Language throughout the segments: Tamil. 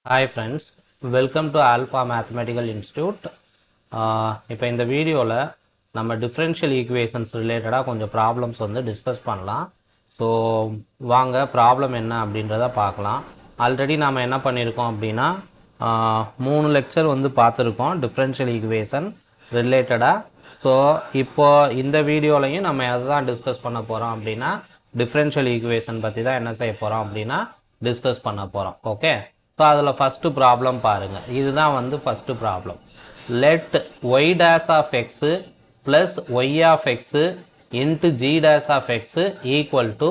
Hi friends, welcome to Alpha Mathematical Institute. இப்போ இந்த வீடியோவில் நம்ம differential equations ரிலேட்டடாக கொஞ்சம் ப்ராப்ளம்ஸ் வந்து டிஸ்கஸ் பண்ணலாம். ஸோ வாங்க ப்ராப்ளம் என்ன அப்படின்றத பார்க்கலாம். ஆல்ரெடி நாம் என்ன பண்ணியிருக்கோம் அப்படின்னா 3 லெக்சர் வந்து பார்த்துருக்கோம் differential equation ரிலேட்டடாக. ஸோ இப்போ இந்த வீடியோலையும் நம்ம எதை தான் டிஸ்கஸ் பண்ண போகிறோம் அப்படின்னா differential equation பற்றி தான் என்ன செய்ய போகிறோம் அப்படின்னா டிஸ்கஸ் பண்ண போகிறோம். ஓகே, ஸோ அதில் ஃபஸ்ட்டு ப்ராப்ளம் பாருங்கள். இதுதான் வந்து first problem. Let y dash of x plus y of x into g dash of x equal to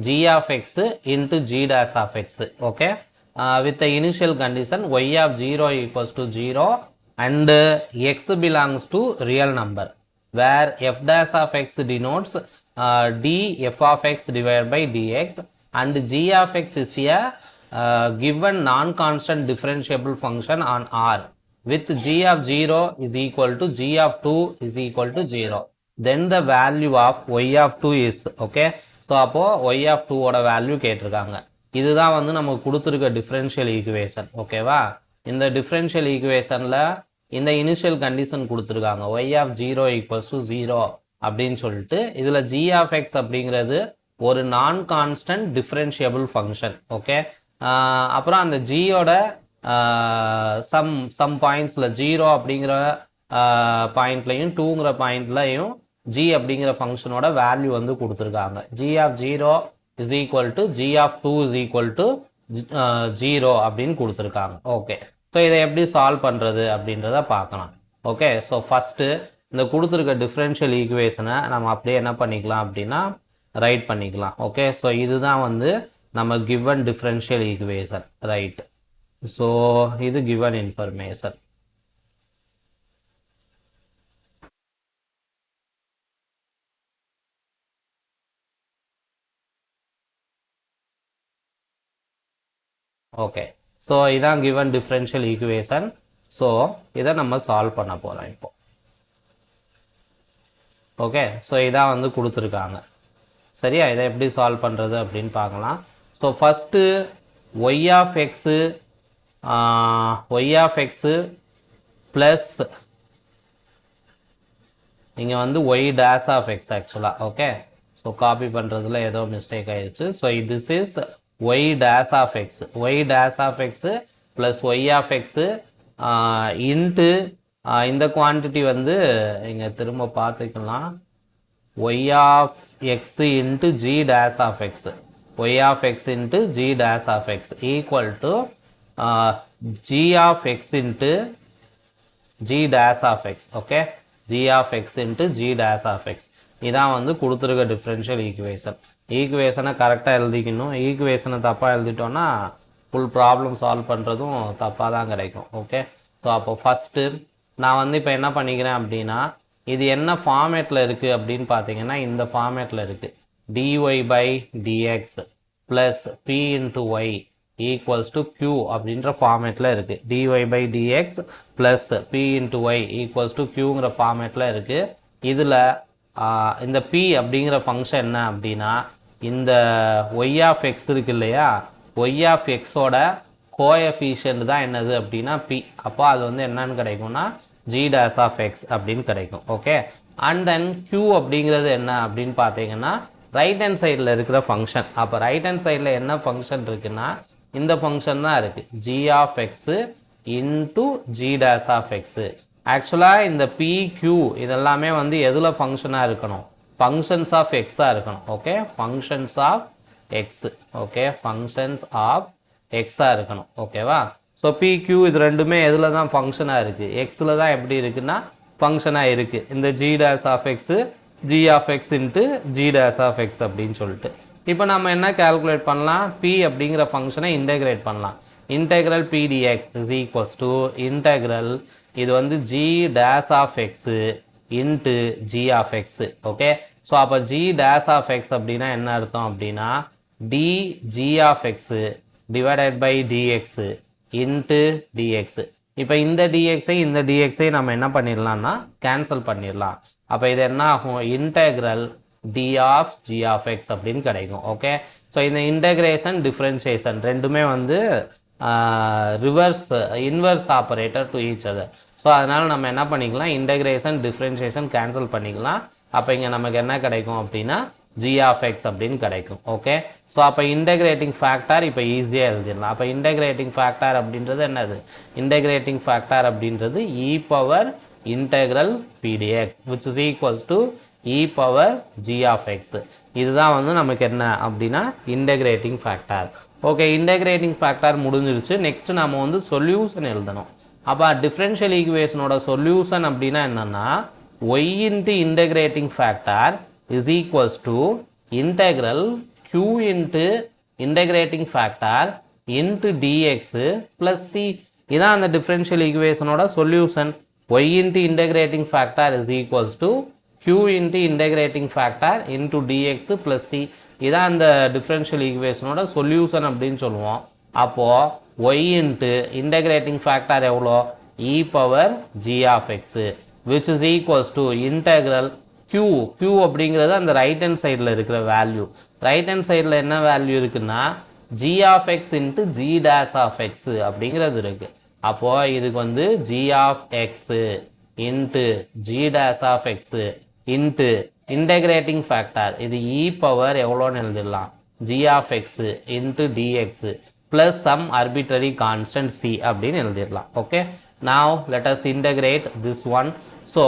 g of x into g dash of x. Okay, with the initial condition y of 0 equals to 0 and x belongs to real number where f dash of x denotes df of x divided by dx and g of x is a given non-constant differentiable function on R with g of 0 is equal to g of 2 is equal to 0. Then the value of y of 2 is okay. So அப்போ y of 2 ஓட வேல்யூ கேட்டிருக்காங்க. இதுதான் வந்து நமக்கு கொடுத்துருக்க டிஃபரன்ஷியல் ஈக்குவேஷன். ஓகேவா, இந்த டிஃபரன்ஷியல் ஈக்குவேஷனில் இந்த இனிஷியல் கண்டிஷன் கொடுத்துருக்காங்க y of 0 equals to 0 அப்படின்னு சொல்லிட்டு. இதில் g of x அப்படிங்கிறது ஒரு நான் கான்ஸ்டன்ட் டிஃபரன்ஷியபிள் ஃபங்க்ஷன். ஓகே, அப்புறம் அந்த ஜியோட சம் பாயிண்ட்ஸில் 0 அப்படிங்கிற பாயிண்ட்லையும் 2ங்கிற பாயிண்ட்லையும் ஜி அப்படிங்கிற ஃபங்க்ஷனோட வேல்யூ வந்து கொடுத்துருக்காங்க. G of 0 is equal to g of 2 is equal to 0 அப்படின்னு கொடுத்துருக்காங்க. ஓகே, ஸோ இதை எப்படி சால்வ் பண்ணுறது அப்படின்றத பார்க்கலாம். ஓகே, ஸோ ஃபஸ்ட்டு இந்த கொடுத்துருக்க டிஃப்ரென்ஷியல் ஈக்குவேஷனை நம்ம அப்படியே என்ன பண்ணிக்கலாம் அப்படின்னா ரைட் பண்ணிக்கலாம். ஓகே, ஸோ இதுதான் வந்து நம்ம given differential equation, right? So இது given information. ஓகே, ஸோ இதான் given differential equation. ஸோ இதை நம்ம சால்வ் பண்ண போகிறோம் இப்போ. ஓகே, ஸோ இதான் வந்து கொடுத்துருக்காங்க. சரியா, இதை எப்படி சால்வ் பண்ணுறது அப்படின்னு பார்க்கலாம். So first y of x plus இங்கே வந்து ஒய் டேஷ் ஆஃப் எக்ஸ் ஆக்சுவலாக. ஓகே, ஸோ காப்பி பண்ணுறதுல ஏதோ மிஸ்டேக் ஆயிடுச்சு. So this is y dash of x plus y of x into இந்த குவான்டிட்டி வந்து இங்கே திரும்ப பார்த்துக்கலாம். y of x into g dash of x, y of x into g dash of x equal to g of x into g dash of x. okay, g of x into g dash of x. இதான் வந்து கொடுத்துருக்க டிஃபரன்ஷியல் ஈக்குவேஷனை கரெக்டாக எழுதிக்கணும். ஈக்குவேஷனை தப்பாக எழுதிட்டோன்னா ஃபுல் ப்ராப்ளம் சால்வ் பண்ணுறதும் தப்பாக தான் கிடைக்கும். ஓகே, ஸோ அப்போ ஃபஸ்ட்டு நான் வந்து இப்போ என்ன பண்ணிக்கிறேன் அப்படின்னா இது என்ன ஃபார்மேட்டில் இருக்குது அப்படின்னு பார்த்தீங்கன்னா இந்த ஃபார்மேட்டில் இருக்குது. dy by dx plus p into y equals to q அப்படின்ற ஃபார்மேட்டில் இருக்குது. dy by dx plus p into y equals to qங்கிற ஃபார்மேட்டில் இருக்குது. இதில் இந்த p அப்படிங்கிற ஃபங்க்ஷன் என்ன அப்படின்னா இந்த y of x இருக்கு இல்லையா, y of xோட கோஎஃபிஷியன்ட் தான் என்னது அப்படின்னா p. அப்போ அது வந்து என்னன்னு கிடைக்கும்னா g dash of x அப்படின்னு கிடைக்கும். ஓகே, அண்ட் தென் q அப்படிங்கிறது என்ன அப்படின்னு பார்த்தீங்கன்னா ரைட் ஹேண்ட் சைடில் இருக்கிற ஃபங்க்ஷன். அப்போ ரைட் ஹேண்ட் சைடில் என்ன ஃபங்க்ஷன் இருக்குன்னா இந்த ஃபங்க்ஷன் தான் இருக்குது, g of x into g dash of x. ஆக்சுவலாக இந்த p q இதெல்லாமே வந்து எதில் ஃபங்க்ஷனாக இருக்கணும், ஃபங்க்ஷன்ஸ் ஆஃப் எக்ஸாக இருக்கணும். Okay, functions of x. Okay, functions of எக்ஸாக இருக்கணும். ஓகேவா, ஸோ PQ இது ரெண்டுமே எதில் தான் ஃபங்க்ஷனாக இருக்குது, எக்ஸில் தான் எப்படி இருக்குன்னா ஃபங்க்ஷனாக இருக்குது. இந்த g dash of x g of x into g dash of x அப்படின்னு சொல்லிட்டு இப்போ நம்ம என்ன கால்குலேட் பண்ணலாம், p அப்படிங்கிற ஃபங்க்ஷனை இன்டெகிரேட் பண்ணலாம். Integral p dx is equals to integral இது வந்து g dash of x into g of x. Okay, so அப்போ g dash of x அப்படின்னா என்ன அர்த்தம் அப்படின்னா dg of x divided by dx into dx. இப்போ இந்த dxஐ இந்த dxஐ நம்ம என்ன பண்ணிடலாம்னா கேன்சல் பண்ணிடலாம். அப்போ இது என்ன ஆகும், integral d of g of x அப்படின்னு கிடைக்கும். ஓகே, ஸோ இந்த இன்டெகிரேஷன் டிஃப்ரென்சியேஷன் ரெண்டுமே வந்து inverse operator to each other. So அதனால் நம்ம என்ன பண்ணிக்கலாம், இன்டகிரேஷன் டிஃப்ரென்ஷியேஷன் கேன்சல் பண்ணிக்கலாம். அப்போ இங்கே நமக்கு என்ன கிடைக்கும் அப்படின்னா g of x அப்படின்னு கிடைக்கும். ஓகே, ஸோ அப்போ இன்டகிரேட்டிங் ஃபேக்டர் இப்போ ஈஸியாக எழுதிடலாம். அப்போ இன்டகிரேட்டிங் ஃபேக்டர் அப்படின்றது என்னது, இன்டகிரேட்டிங் ஃபேக்டர் அப்படின்றது e power integral pdx which is equals to e power g of x. இதுதான் வந்து நமக்கு என்ன அப்படின்னா integrating factor. Okay, integrating factor முடிஞ்சிருச்சு. நெக்ஸ்ட் நம்ம வந்து சொல்யூஷன் எழுதணும். அப்போ டிஃபரன்ஷியல் ஈக்குவேஷனோட சொல்யூஷன் அப்படின்னா என்னன்னா y into integrating factor is equals to integral q into integrating factor into dx plus c. இதான் அந்த டிஃபரன்ஷியல் ஈக்குவேஷனோட solution. y into integrating factor is equals to q into integrating factor into dx plus c. இதான் அந்த டிஃபரன்ஷியல் ஈக்குவேஷனோட சொல்யூஷன் அப்படின்னு சொல்லுவோம். அப்போ y into integrating factor எவ்வளோ, e power g of x which is equals to integral q. q அப்படிங்கிறது அந்த ரைட் ஹேண்ட் சைடில் இருக்கிற வேல்யூ. ரைட் ஹேண்ட் சைடில் என்ன வேல்யூ இருக்குன்னா g of x into g dash of x அப்படிங்கிறது இருக்கு. அப்போ இதுக்கு வந்து g of x into g dash of x into integrating factor இது e பவர் எவ்வளோன்னு எழுதிடலாம், g of x into dx plus some arbitrary constant c அப்படின்னு எழுதிடலாம். Okay, now let us integrate this one. So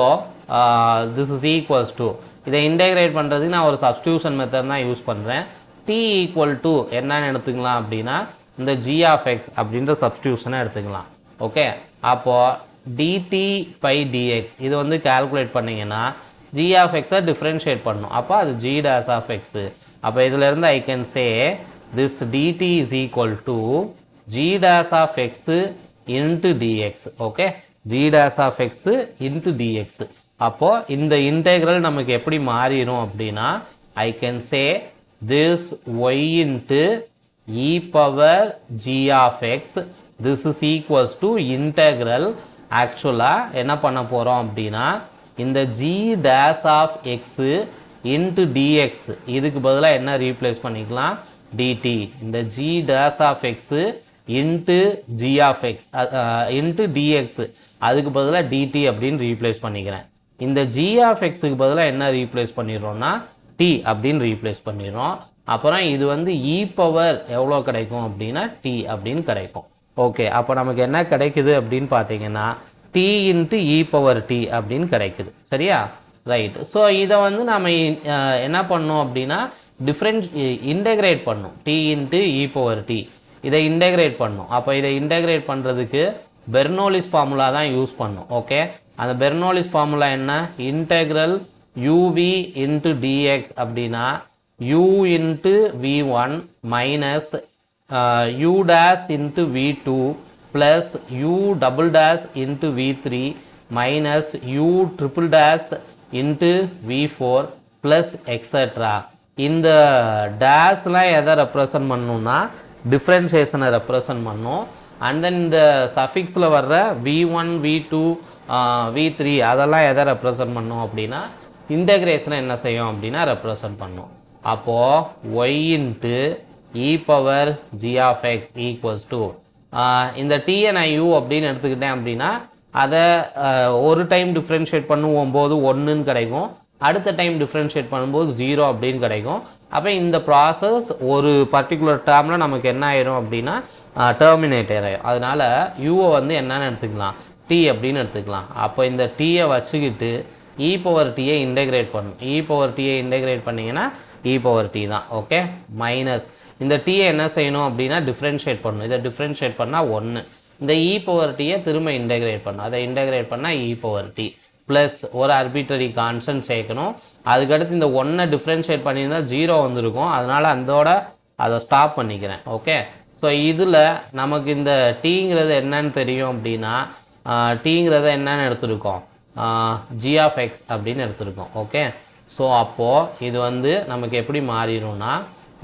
this is equals to, இதை இன்டெகிரேட் பண்ணுறதுக்கு நான் ஒரு சப்ஸ்டியூஷன் மெத்தட் தான் யூஸ் பண்ணுறேன். t ஈக்குவல் டு என்னன்னு எடுத்துக்கலாம் அப்படின்னா இந்த g of x அப்படின்ற சப்ஸ்டியூஷனை எடுத்துக்கலாம். ஓகே, அப்போது dt by dx இது வந்து கால்குலேட் பண்ணிங்கன்னா g of x டிஃப்ரென்ஷியேட் பண்ணணும். அப்போ அது g dash of x. அப்போ இதிலேருந்து I can say this dt is equal to g dash of x into dx. Okay, g dash of x into dx. அப்போ இந்த இன்டெக்ரல் நமக்கு எப்படி மாறிடும் அப்படின்னா I can say this y into e power g of x this is equals to integral. ஆக்சுவலாக என்ன பண்ண போகிறோம் அப்படின்னா இந்த g dash of x into dx இதுக்கு பதிலாக என்ன ரீப்ளேஸ் பண்ணிக்கலாம், dt. இந்த g dash of x into g of x into dx அதுக்கு பதிலாக dt அப்படின்னு ரீப்ளேஸ் பண்ணிக்கிறேன். இந்த g of xக்கு பதிலாக என்ன ரீப்ளேஸ் பண்ணிடுறோம்னா t அப்படின்னு ரீப்ளேஸ் பண்ணிடுறோம். அப்புறம் இது வந்து e பவர் எவ்வளோ கிடைக்கும் அப்படின்னா t அப்படின்னு கிடைக்கும். ஓகே, அப்போ நமக்கு என்ன கிடைக்குது அப்படின்னு பார்த்தீங்கன்னா t into e power t அப்படின்னு கிடைக்குது. சரியா, ரைட். ஸோ இதை வந்து நம்ம என்ன பண்ணோம் அப்படின்னா இன்டெகிரேட் பண்ணும், t into e power t இதை இன்டெகிரேட் பண்ணும். அப்போ இதை இன்டெகிரேட் பண்ணுறதுக்கு பெர்னோலிஸ் ஃபார்முலா தான் யூஸ் பண்ணும். ஓகே, அந்த பெர்னோலிஸ் ஃபார்முலா என்ன, இன்டெக்ரல் uv into dx அப்படின்னா u into v1 minus u dash into v2 plus u double dash into v3 minus u triple dash into v4 plus etc. இந்த டேஷ்லாம் எதை ரெப்ரசன்ட் பண்ணணும்னா டிஃப்ரென்ஷியேஷனை ரெப்ரசன்ட் பண்ணும். அண்ட் தென் இந்த சஃபிக்ஸில் வர்ற v1 v2 v3 அதெல்லாம் எதை ரெப்ரசன்ட் பண்ணும் அப்படின்னா இன்டெகிரேஷனை என்ன செய்யும் அப்படின்னா ரெப்ரசன்ட் பண்ணும். அப்போது y into e power g of x equals to இந்த t நான் u அப்படின்னு எடுத்துக்கிட்டேன் அப்படின்னா அதை ஒரு டைம் டிஃப்ரென்ஷியேட் பண்ணுவோம் போது 1ன்னு கிடைக்கும், அடுத்த டைம் டிஃப்ரென்ஷியேட் பண்ணும்போது 0 அப்படின்னு கிடைக்கும். அப்போ இந்த ப்ராசஸ் ஒரு பர்டிகுலர் டேர்மில் நமக்கு என்ன ஆயிரும் அப்படின்னா டெர்மினேட் ஆயிரும். அதனால யூவை வந்து என்னன்னு எடுத்துக்கலாம், t அப்படின்னு எடுத்துக்கலாம். அப்போ இந்த டீயை வச்சுக்கிட்டு e பவர் டீயை இன்டெகிரேட் பண்ணும். e பவர் டீயை இன்டெகிரேட் பண்ணிங்கன்னா e பவர் டி தான். ஓகே, மைனஸ் இந்த டீயை என்ன செய்யணும் அப்படின்னா டிஃப்ரென்ஷியேட் பண்ணணும். இதை டிஃப்ரென்ஷியேட் பண்ணால் 1. இந்த e பவர் டீயை திரும்ப இன்டெகிரேட் பண்ணணும். அதை இன்டெகிரேட் பண்ணால் e பவர் டி ப்ளஸ் ஒரு ஆர்பிட்ரரி கான்ஸ்டன்ட் சேர்க்கணும். அதுக்கடுத்து இந்த 1 டிஃப்ரென்ஷியேட் பண்ணியிருந்தால் 0 வந்திருக்கும். அதனால் அதோட அதை ஸ்டாப் பண்ணிக்கிறேன். ஓகே, ஸோ இதில் நமக்கு இந்த டீங்கிறது என்னன்னு தெரியும் அப்படின்னா டீங்கிறத என்னன்னு எடுத்துருக்கோம், g of x அப்படின்னு எடுத்துருக்கோம். ஓகே, ஸோ அப்போது இது வந்து நமக்கு எப்படி மாறிடும்னா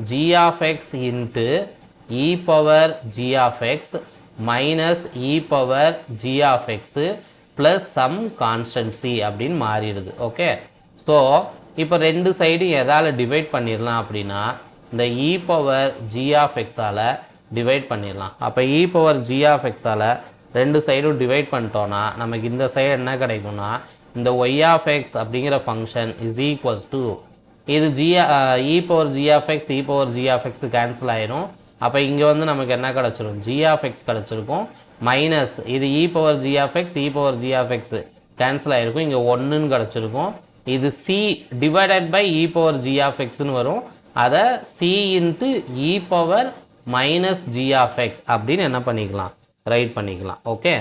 g of x into e power g of x minus e power g of x plus some constant c அப்படின்னு மாறிடுது. ஓகே, ஸோ இப்போ ரெண்டு சைடு எதால் டிவைட் பண்ணிடலாம் அப்படின்னா இந்த e power g of x all divide பண்ணிடலாம். அப்போ இ பவர் ஜி ஆஃப் எக்ஸால் ரெண்டு சைடும் டிவைட் பண்ணிட்டோன்னா நமக்கு இந்த சைடு என்ன கிடைக்கும்னா இந்த ஒய் ஆஃப் எக்ஸ் அப்படிங்கிற ஃபங்க்ஷன் இஸ் ஈக்குவல்ஸ் டு இது e power g of x e power g of x cancel ஆயிரும். அப்போ இங்கே வந்து நமக்கு என்ன கிடச்சிரும் ஜி ஆஃப் எக்ஸ் கிடச்சிருக்கும் மைனஸ் இது e power g of x e power g of x cancel ஆகிருக்கும் இங்கே ஒன்றுன்னு கிடச்சிருக்கும். இது c divided by e power g of எக்ஸ்னு வரும். அதை c into e power minus g of X அப்படின்னு என்ன பண்ணிக்கலாம் ரைட் பண்ணிக்கலாம். ஓகே,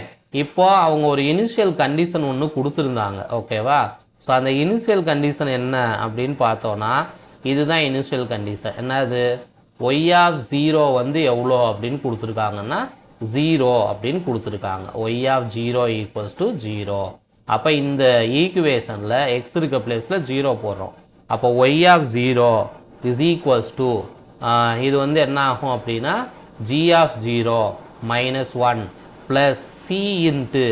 இப்போ அவங்க ஒரு இனிஷியல் கண்டிஷன் ஒன்று கொடுத்துருந்தாங்க. ஓகேவா, ஸோ அந்த இனிஷியல் கண்டிஷன் என்ன அப்படின்னு பார்த்தோன்னா இதுதான் இனிஷியல் கண்டிஷன். என்னது ஒய் ஆஃப் ஜீரோ வந்து எவ்வளோ அப்படின்னு கொடுத்துருக்காங்கன்னா 0 அப்படின்னு கொடுத்துருக்காங்க. Y of zero equals to 0. அப்போ இந்த ஈக்குவேஷனில் எக்ஸ் இருக்க பிளேஸில் 0 போடுறோம். அப்போ y of zero is equals to இது வந்து என்ன ஆகும் அப்படின்னா g of zero minus 1 plus c into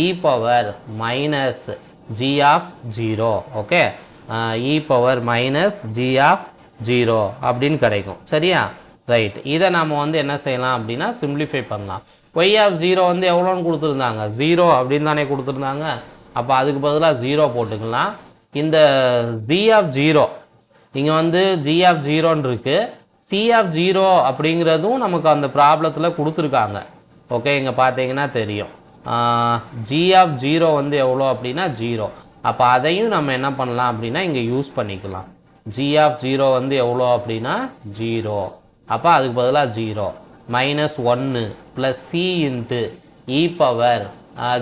e power minus g of zero. Okay, e power minus g of zero அப்படின்னு கிடைக்கும். சரியா, ரைட். இதை நம்ம வந்து என்ன செய்யலாம் அப்படின்னா சிம்பிளிஃபை பண்ணலாம். ஒய் ஆஃப் ஜீரோ வந்து எவ்வளோன்னு கொடுத்துருந்தாங்க 0 அப்படின்னு தானே கொடுத்துருந்தாங்க. அப்போ அதுக்கு பதிலாக 0 போட்டுக்கலாம். இந்த ஜி ஆஃப் ஜீரோ இங்கே வந்து ஜி ஆஃப் ஜீரோன்னு இருக்குது. சி ஆஃப் ஜீரோ அப்படிங்கிறதும் நமக்கு அந்த ப்ராப்ளத்தில் கொடுத்துருக்காங்க. ஓகே, இங்கே பார்த்தீங்கன்னா தெரியும் ஜி ஆஃப் ஜீரோ வந்து எவ்வளோ அப்படின்னா 0. அப்போ அதையும் நம்ம என்ன பண்ணலாம் அப்படின்னா இங்கே யூஸ் பண்ணிக்கலாம். ஜி ஆஃப் ஜீரோ வந்து எவ்வளோ அப்படின்னா 0. அப்போ அதுக்கு பதிலாக 0 minus 1 plus c into e power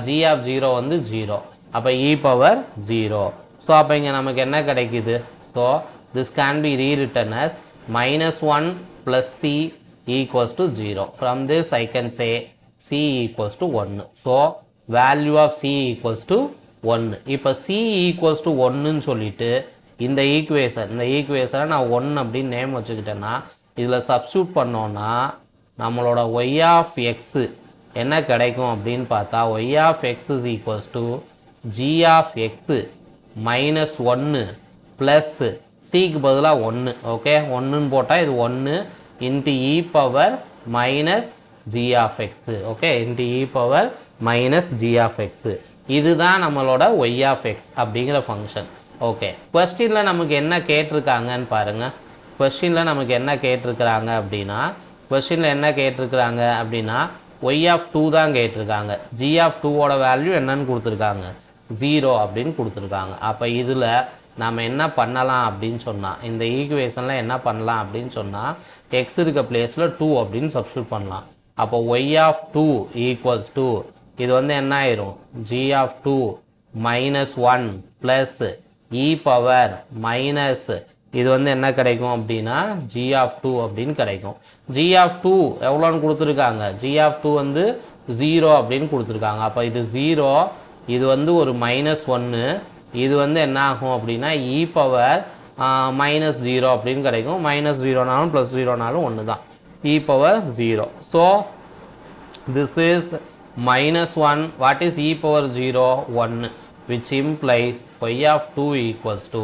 g of zero வந்து 0. அப்போ இ பவர் 0. ஸோ அப்போ இங்கே நமக்கு என்ன கிடைக்குது? So this can be rewritten as -1 plus c equals to 0. From this I can say c equals to 1. So value of c equals to 1. இப்போ c equals to 1ன்னு சொல்லிட்டு இந்த ஈக்குவேஷனை நான் 1 அப்படின்னு நேம் வச்சுக்கிட்டேன்னா இதில் சப்ஸ்டியூட் பண்ணோன்னா நம்மளோட y of x என்ன கிடைக்கும் அப்படின்னு பார்த்தா y of x is equals to g of x minus 1 plus cக்கு பதிலாக 1. ஓகே, 1ன்னு போட்டால் இது 1 into e power minus g of x. Okay, into e power minus g of x. இதுதான் நம்மளோட y of x அப்படிங்கிற ஃபங்க்ஷன். ஓகே, கொஸ்டினில் நமக்கு என்ன கேட்டிருக்காங்கன்னு பாருங்கள். கொஸ்டினில் நமக்கு என்ன கேட்டிருக்கிறாங்க அப்படின்னா y of 2 தான் கேட்டிருக்காங்க. g of 2ஓட வேல்யூ என்னன்னு கொடுத்துருக்காங்க 0 அப்படின்னு கொடுத்துருக்காங்க. அப்போ இதில் நாம் என்ன பண்ணலாம் அப்படின்னு சொன்னால் இந்த ஈக்குவேஷனில் என்ன பண்ணலாம் அப்படின்னு சொன்னால் x இருக்க பிளேஸில் 2 அப்படின்னு சப்ஸ்டியூட் பண்ணலாம். அப்போ y of 2 equals to இது வந்து என்ன ஆயிரும் g of 2 minus 1 plus e power minus இது வந்து என்ன கிடைக்கும் அப்படின்னா g of 2 அப்படின்னு கிடைக்கும். g of 2 எவ்வளோன்னு கொடுத்துருக்காங்க? g of 2 வந்து 0 அப்படின்னு கொடுத்துருக்காங்க. அப்போ இது 0, இது வந்து ஒரு -1, இது வந்து என்ன ஆகும் அப்படின்னா e power -0 அப்படின்னு கிடைக்கும். -0னாலும் +0னாலும் ஒன்று தான், e power 0. So this is -1. What is e power 0? 1, which implies y of 2 equals to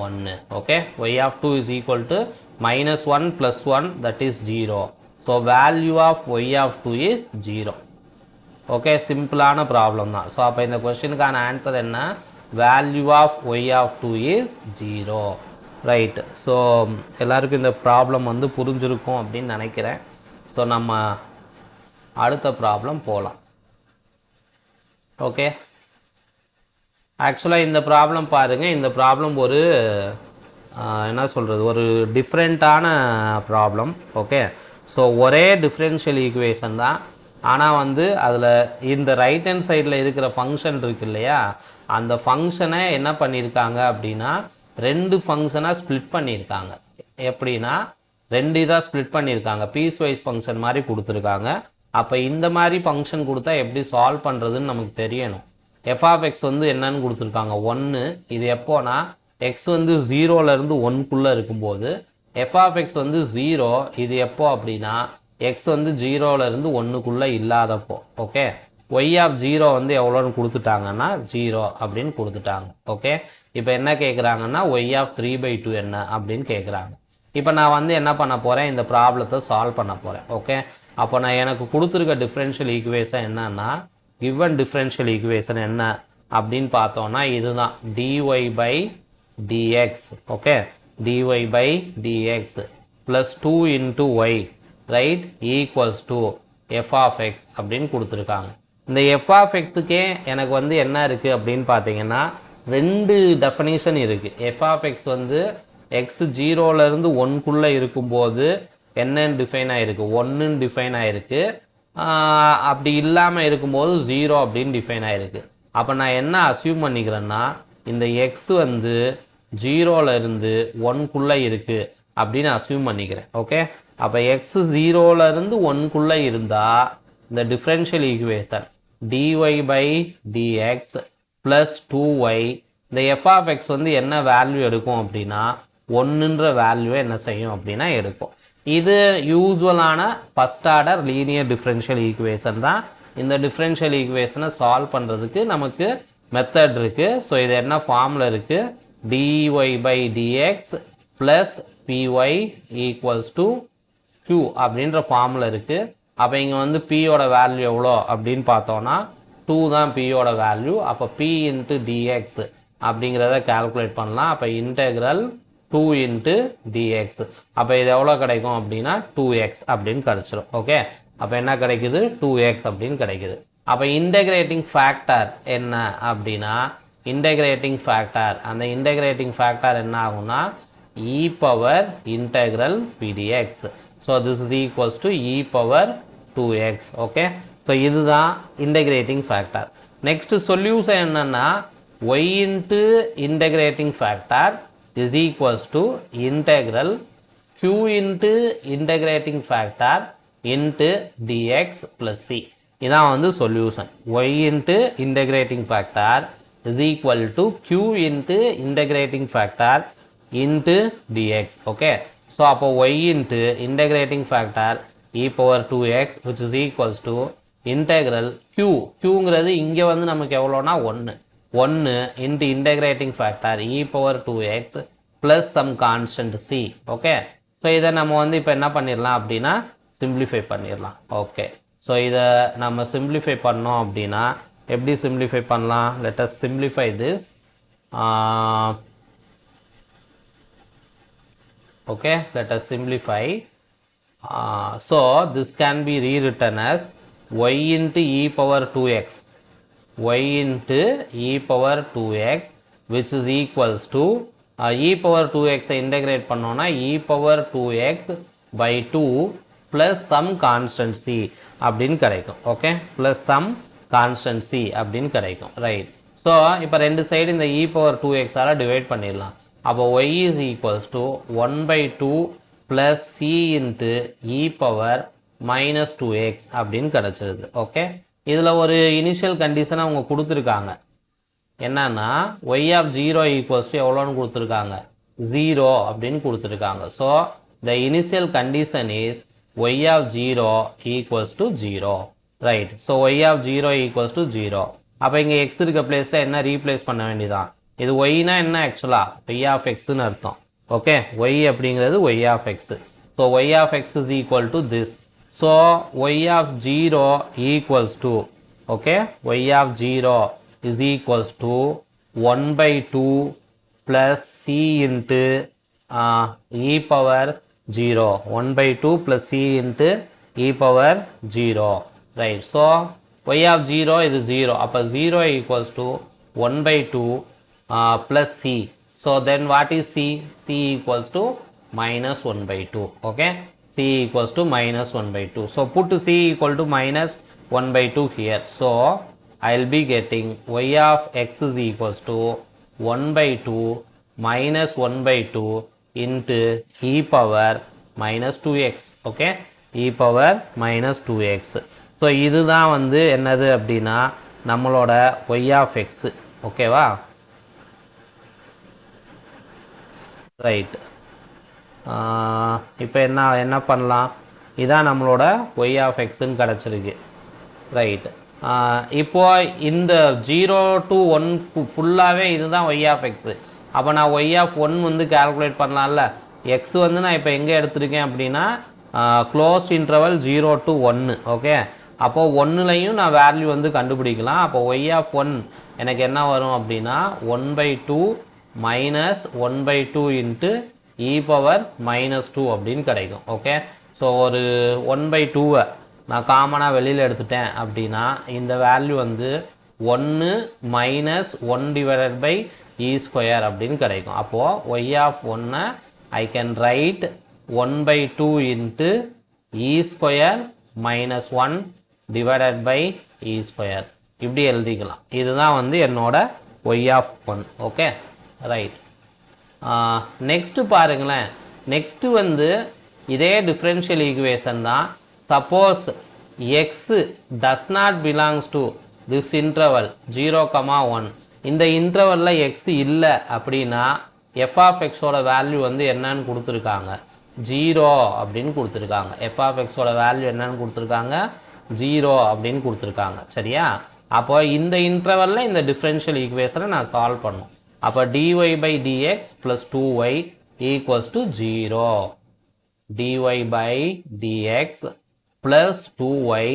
1. Okay, y of 2 is equal to -1 plus 1, that is 0. So value of y of 2 is 0. Okay, சிம்பிளான ப்ராப்ளம் தான். ஸோ அப்போ இந்த கொஸ்டினுக்கான ஆன்சர் என்ன? Value of y of 2 is 0. Right. So எல்லாருக்கும் இந்த ப்ராப்ளம் வந்து புரிஞ்சிருக்கும் அப்படின்னு நினைக்கிறேன். ஸோ நம்ம அடுத்த ப்ராப்ளம் போகலாம். ஓகே, ஆக்சுவலாக இந்த ப்ராப்ளம் பாருங்கள். இந்த ப்ராப்ளம் ஒரு என்ன சொல்கிறது, ஒரு டிஃப்ரெண்ட்டான ப்ராப்ளம். ஓகே, ஸோ ஒரே டிஃப்ரென்ஷியல் ஈக்குவேஷன் தான். ஆனால் வந்து அதில் இந்த ரைட் ஹேண்ட் சைடில் இருக்கிற ஃபங்க்ஷன் இருக்கு இல்லையா, அந்த ஃபங்க்ஷனை என்ன பண்ணியிருக்காங்க அப்படின்னா 2 ஃபங்க்ஷனாக ஸ்ப்ளிட் பண்ணியிருக்காங்க. எப்படின்னா 2 இதாக ஸ்ப்ளிட் பண்ணியிருக்காங்க, பீஸ் வைஸ் ஃபங்க்ஷன் மாதிரி கொடுத்துருக்காங்க. அப்போ இந்த மாதிரி ஃபங்க்ஷன் கொடுத்தா எப்படி சால்வ் பண்ணுறதுன்னு நமக்கு தெரியணும். எஃப் ஆஃப் எக்ஸ் வந்து என்னன்னு கொடுத்துருக்காங்க 1. இது எப்போனா எக்ஸ் வந்து 0லேருந்து 1க்குள்ளே இருக்கும்போது எஃப் ஆஃப் எக்ஸ் வந்து 0. இது எப்போ அப்படின்னா எக்ஸ் வந்து 0லேருந்து 1க்குள்ளே இல்லாதப்போ. ஓகே, ஒய் ஆஃப் 0 வந்து எவ்வளோன்னு கொடுத்துட்டாங்கன்னா 0 அப்படின்னு கொடுத்துட்டாங்க. ஓகே, இப்போ என்ன கேட்குறாங்கன்னா ஒய் ஆஃப் 3/2 என்ன அப்படின்னு கேட்குறாங்க. இப்போ நான் வந்து என்ன பண்ண போகிறேன், இந்த ப்ராப்ளத்தை சால்வ் பண்ண போகிறேன். ஓகே, அப்போ நான் எனக்கு கொடுத்துருக்க டிஃப்ரென்ஷியல் ஈக்குவேஷன் என்னன்னா, கிவன் டிஃப்ரென்ஷியல் ஈக்குவேஷன் என்ன அப்படின்னு பார்த்தோன்னா இதுதான் dy by dx. Okay, dy by dx plus 2 into y right equals to f of x அப்படின்னு கொடுத்துருக்காங்க. இந்த f of xக்கே எனக்கு வந்து என்ன இருக்குது அப்படின்னு பார்த்தீங்கன்னா ரெண்டு டெஃபனிஷன் இருக்குது. f of x வந்து x 0லேருந்து 1க்குள்ளே இருக்கும்போது என்னன்னு டிஃபைன் ஆகிருக்கு, 1ன்னு டிஃபைன் ஆகிருக்கு. அப்படி இல்லாமல் இருக்கும்போது 0 அப்படின்னு டிஃபைன் ஆகிருக்கு. அப்போ நான் என்ன அசியூம் பண்ணிக்கிறேன்னா இந்த எக்ஸ் வந்து 0லேருந்து 1க்குள்ளே இருக்குது அப்படின்னு அசியூம் பண்ணிக்கிறேன். ஓகே, அப்போ எக்ஸ் 0லேருந்து 1க்குள்ளே இருந்தால் இந்த differential equation dy by dx plus 2y இந்த f of x வந்து என்ன வேல்யூ எடுக்கும் அப்படின்னா 1ன்ற வேல்யூ என்ன செய்யும் அப்படின்னா எடுக்கும். இது யூஸ்வலான first order linear differential equation தான். இந்த டிஃப்ரென்ஷியல் ஈக்குவேஷனை சால்வ் பண்ணுறதுக்கு நமக்கு மெத்தட் இருக்குது. ஸோ இது என்ன ஃபார்மில் இருக்குது, dy by dx plus py equals to q அப்படின்ற ஃபார்மில் இருக்குது. அப்போ இங்கே வந்து பியோட வேல்யூ எவ்வளோ அப்படின்னு பார்த்தோன்னா 2 தான் பியோட வேல்யூ. அப்போ p இன்ட்டு dx அப்படிங்கிறத கால்குலேட் பண்ணலாம். அப்போ இன்டெக்ரல் 2 இன்ட்டு dx. அப்போ இது எவ்வளோ கிடைக்கும் அப்படின்னா 2x அப்படின்னு கிடச்சிரும். ஓகே, அப்போ என்ன கிடைக்குது, 2x அப்படின்னு கிடைக்குது. அப்போ இன்டெகிரேட்டிங் ஃபேக்டர் என்ன அப்படின்னா இன்டெகிரேட்டிங் ஃபேக்டர், அந்த இன்டெகிரேட்டிங் ஃபேக்டர் என்ன ஆகும்னா e power integral pdx. So this is equals to e power 2x. Okay, so இதுதான் இன்டெகிரேட்டிங் ஃபேக்டர். நெக்ஸ்ட் சொல்யூஷன் என்னன்னா y into integrating factor is equals to integral q into integrating factor into dx plus c. இதான் வந்து solution. y into integrating factor is equal to q into integrating factor into dx. Okay, so அப்போ y into integrating factor e power 2x which is equals to integral qங்கிறது இங்கே வந்து நமக்கு எவ்வளோனா 1 into integrating factor e power 2x plus some constant c. Okay, so இதை நம்ம வந்து இப்போ என்ன பண்ணிடலாம் அப்படின்னா சிம்பிளிஃபை பண்ணிடலாம். ஓகே, ஸோ இதை நம்ம சிம்பிளிஃபை பண்ணோம் அப்படின்னா எப்படி சிம்பிளிஃபை பண்ணலாம், let us simplify this. Okay, let us simplify. So this can be rewritten as y into e power 2x, y into e power 2x which is equals to e power 2x integrate பண்ணோம்னா e power 2x by 2 plus some constant c அப்படின்னு கிடைக்கும். Okay, plus some constant c அப்படின்னு கிடைக்கும். ரைட், ஸோ இப்போ ரெண்டு சைடு இந்த e power 2x all divide பண்ணிடலாம். அப்போ y is equals to 1 by 2 plus c into e power minus 2x அப்படின்னு கிடச்சிருது. ஓகே, இதில் ஒரு இனிஷியல் கண்டிஷனை அவங்க கொடுத்துருக்காங்க. என்னன்னா y of 0 equals to எவ்வளோன்னு கொடுத்துருக்காங்க, 0 அப்படின்னு கொடுத்துருக்காங்க. So the initial condition is y of 0 equals to 0. Right, so y of 0 equals to 0. அப்போ இங்கே x இருக்க பிளேஸில் என்ன ரீப்ளேஸ் பண்ண வேண்டியதான், இது ஒய்னா என்ன ஆக்சுவலாக y ஆஃப் எக்ஸ்ன்னு அர்த்தம். ஓகே, ஒய் அப்படிங்கிறது y of x. So y of x is equal to this. So y of 0 equals to, okay, y of 0 is equals to 1 by 2 plus c into e power 0, 1 by 2 plus c into e power 0. Right, so y of 0 இது 0. அப்போ 0 equals to 1 by 2 plus c. So then what is c? c equals to minus 1 by 2. Okay, c equals to minus 1 by 2. So put c equal to minus 1 by 2 here. So I'll be getting y of x is equals to 1 by 2 minus 1 by 2 into e power minus 2x. Okay, e power minus 2x. So இதுதான் வந்து என்னது அப்படின்னா நம்மளோட y of x. ஓகேவா, ரைட். இப்போ என்ன பண்ணலாம், இதான் நம்மளோட y ஆஃப் எக்ஸ்ன்னு கிடச்சிருக்கு. ரைட், இப்போ இந்த 0 to 1 ஃபுல்லாகவே இதுதான் y ஆஃப் எக்ஸு. அப்போ நான் y ஆஃப் 1 வந்து கால்குலேட் பண்ணலாம்ல. எக்ஸ் வந்து நான் இப்போ எங்கே எடுத்திருக்கேன் அப்படின்னா க்ளோஸ்ட் இன்டர்வல் 0 to 1. ஓகே, அப்போது ஒன்றுலையும் நான் வேல்யூ வந்து கண்டுபிடிக்கலாம். அப்போ ஒய் ஆஃப் ஒன் எனக்கு என்ன வரும் அப்படின்னா 1/2 மைனஸ் 1/2 இன்ட்டு இ பவர் -2 அப்படின்னு கிடைக்கும். ஓகே, ஸோ ஒரு 1/2 நான் காமனாக வெளியில் எடுத்துட்டேன் அப்படின்னா இந்த வேல்யூ வந்து 1 minus 1 divided by e square அப்படின்னு கிடைக்கும். அப்போது ஒய் ஆஃப் ஒன்னை I can write 1/2 into e square minus 1 divided by e square இப்படி எழுதிக்கலாம். இதுதான் வந்து என்னோட y of one. Okay, right. Next பாருங்களேன். நெக்ஸ்ட்டு வந்து இதே டிஃப்ரென்ஷியல் ஈக்குவேஷன் தான். Suppose x does not belongs to this interval 0,1. இந்த இன்டர்வலில் எக்ஸ் இல்லை அப்படின்னா எஃப் ஆஃப் எக்ஸோட வேல்யூ வந்து என்னன்னு கொடுத்துருக்காங்க, 0 அப்படின்னு கொடுத்துருக்காங்க. எஃப் ஆஃப் எக்ஸோட வேல்யூ என்னன்னு கொடுத்துருக்காங்க, 0 அப்படின்னு கொடுத்துருக்காங்க. சரியா? அப்போ இந்த இன்டர்வலில் இந்த டிஃப்ரென்ஷியல் ஈக்குவேஷனை நான் சால்வ் பண்ணும். அப்போ dy by dx plus 2y equals to 0. dy by dx plus 2y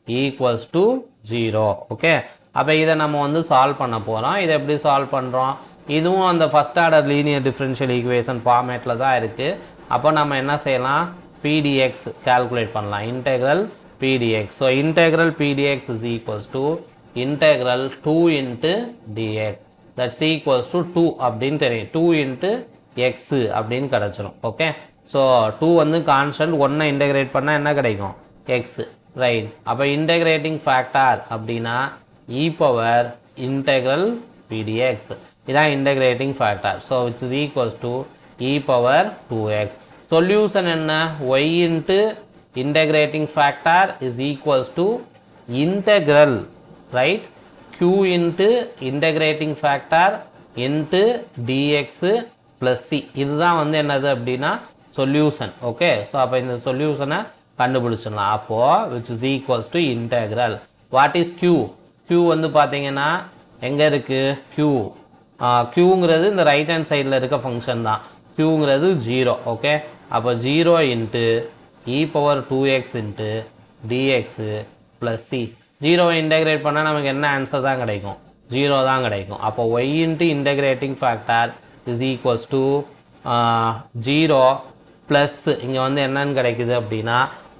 equals to 0. Okay, அப்போ இதை நம்ம வந்து சால்வ் பண்ண போகிறோம். இதை எப்படி சால்வ் பண்ணுறோம்? இதுவும் அந்த first order linear differential equation ஃபார்மேட்டில் தான் இருக்குது. அப்போ நம்ம என்ன செய்யலாம், pdx கால்குலேட் பண்ணலாம். Integral pdx. So integral pdx is equals to integral 2 into dx. That's equals to 2 அப்படின்னு தெரியும். 2 into x அப்படின்னு கிடச்சிரும். ஓகே, ஸோ 2 வந்து கான்ஸ்டன்ட், 1 இன்டெகிரேட் பண்ணால் என்ன கிடைக்கும், x. ரைட். அப்போ இன்டெகிரேட்டிங் ஃபேக்டர் அப்படின்னா இ பவர் இன்டெக்ரல் pdx. இதான் integrating factor. So which is equals to E power 2x. Solution என்ன, y into integrating factor is equals to integral, right, q into integrating factor into dx plus c. இதுதான் வந்து என்னது அப்படின்னா சொல்யூஷன். ஓகே, ஸோ அப்போ இந்த சொல்யூஷனை கண்டுபிடிச்சிடலாம். அப்போது which is equals to integral. What is q? q வந்து பார்த்தீங்கன்னா எங்கே இருக்குது, qங்கிறது இந்த ரைட் ஹேண்ட் சைடில் இருக்க ஃபங்க்ஷன் தான். qங்கிறது 0. ஓகே, அப்போ 0 into e power 2x into dx plus c. 0 integrate பண்ணால் நமக்கு என்ன ஆன்சர் தான் கிடைக்கும், 0 தான் கிடைக்கும். அப்போ y into integrating factor is equals to 0 plus இங்கே வந்து என்னன்னு கிடைக்குது அப்படின்னா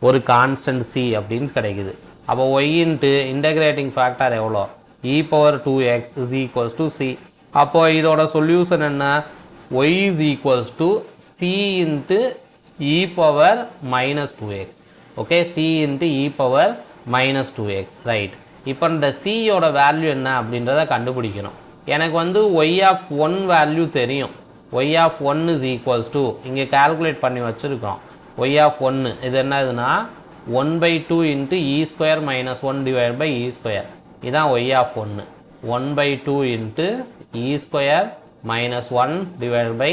ஒரு கான்ஸ்டன்ட் c அப்படின்னு கிடைக்குது. அப்போ y இன்ட்டு இன்டெகிரேட்டிங் ஃபேக்டர் எவ்வளோ, e power 2x is equals to c. அப்போ இதோட சொல்யூஷன் என்ன, y is equals to c into e power -2x. Okay, c into e power -2x. Right. இப்போ இந்த சியோட வேல்யூ என்ன அப்படின்றத கண்டுபிடிக்கணும். எனக்கு வந்து ஒய் ஆஃப் ஒன் வேல்யூ தெரியும். Y of one is equals to இங்கே கால்குலேட் பண்ணி வச்சுருக்கோம். ஒய் ஆஃப் ஒன்று இது என்னதுன்னா 1/2 into e square minus 1 divide by e square. இதுதான் ஒய் ஆஃப் ஒன்று. 1/2 into e square minus 1 divide by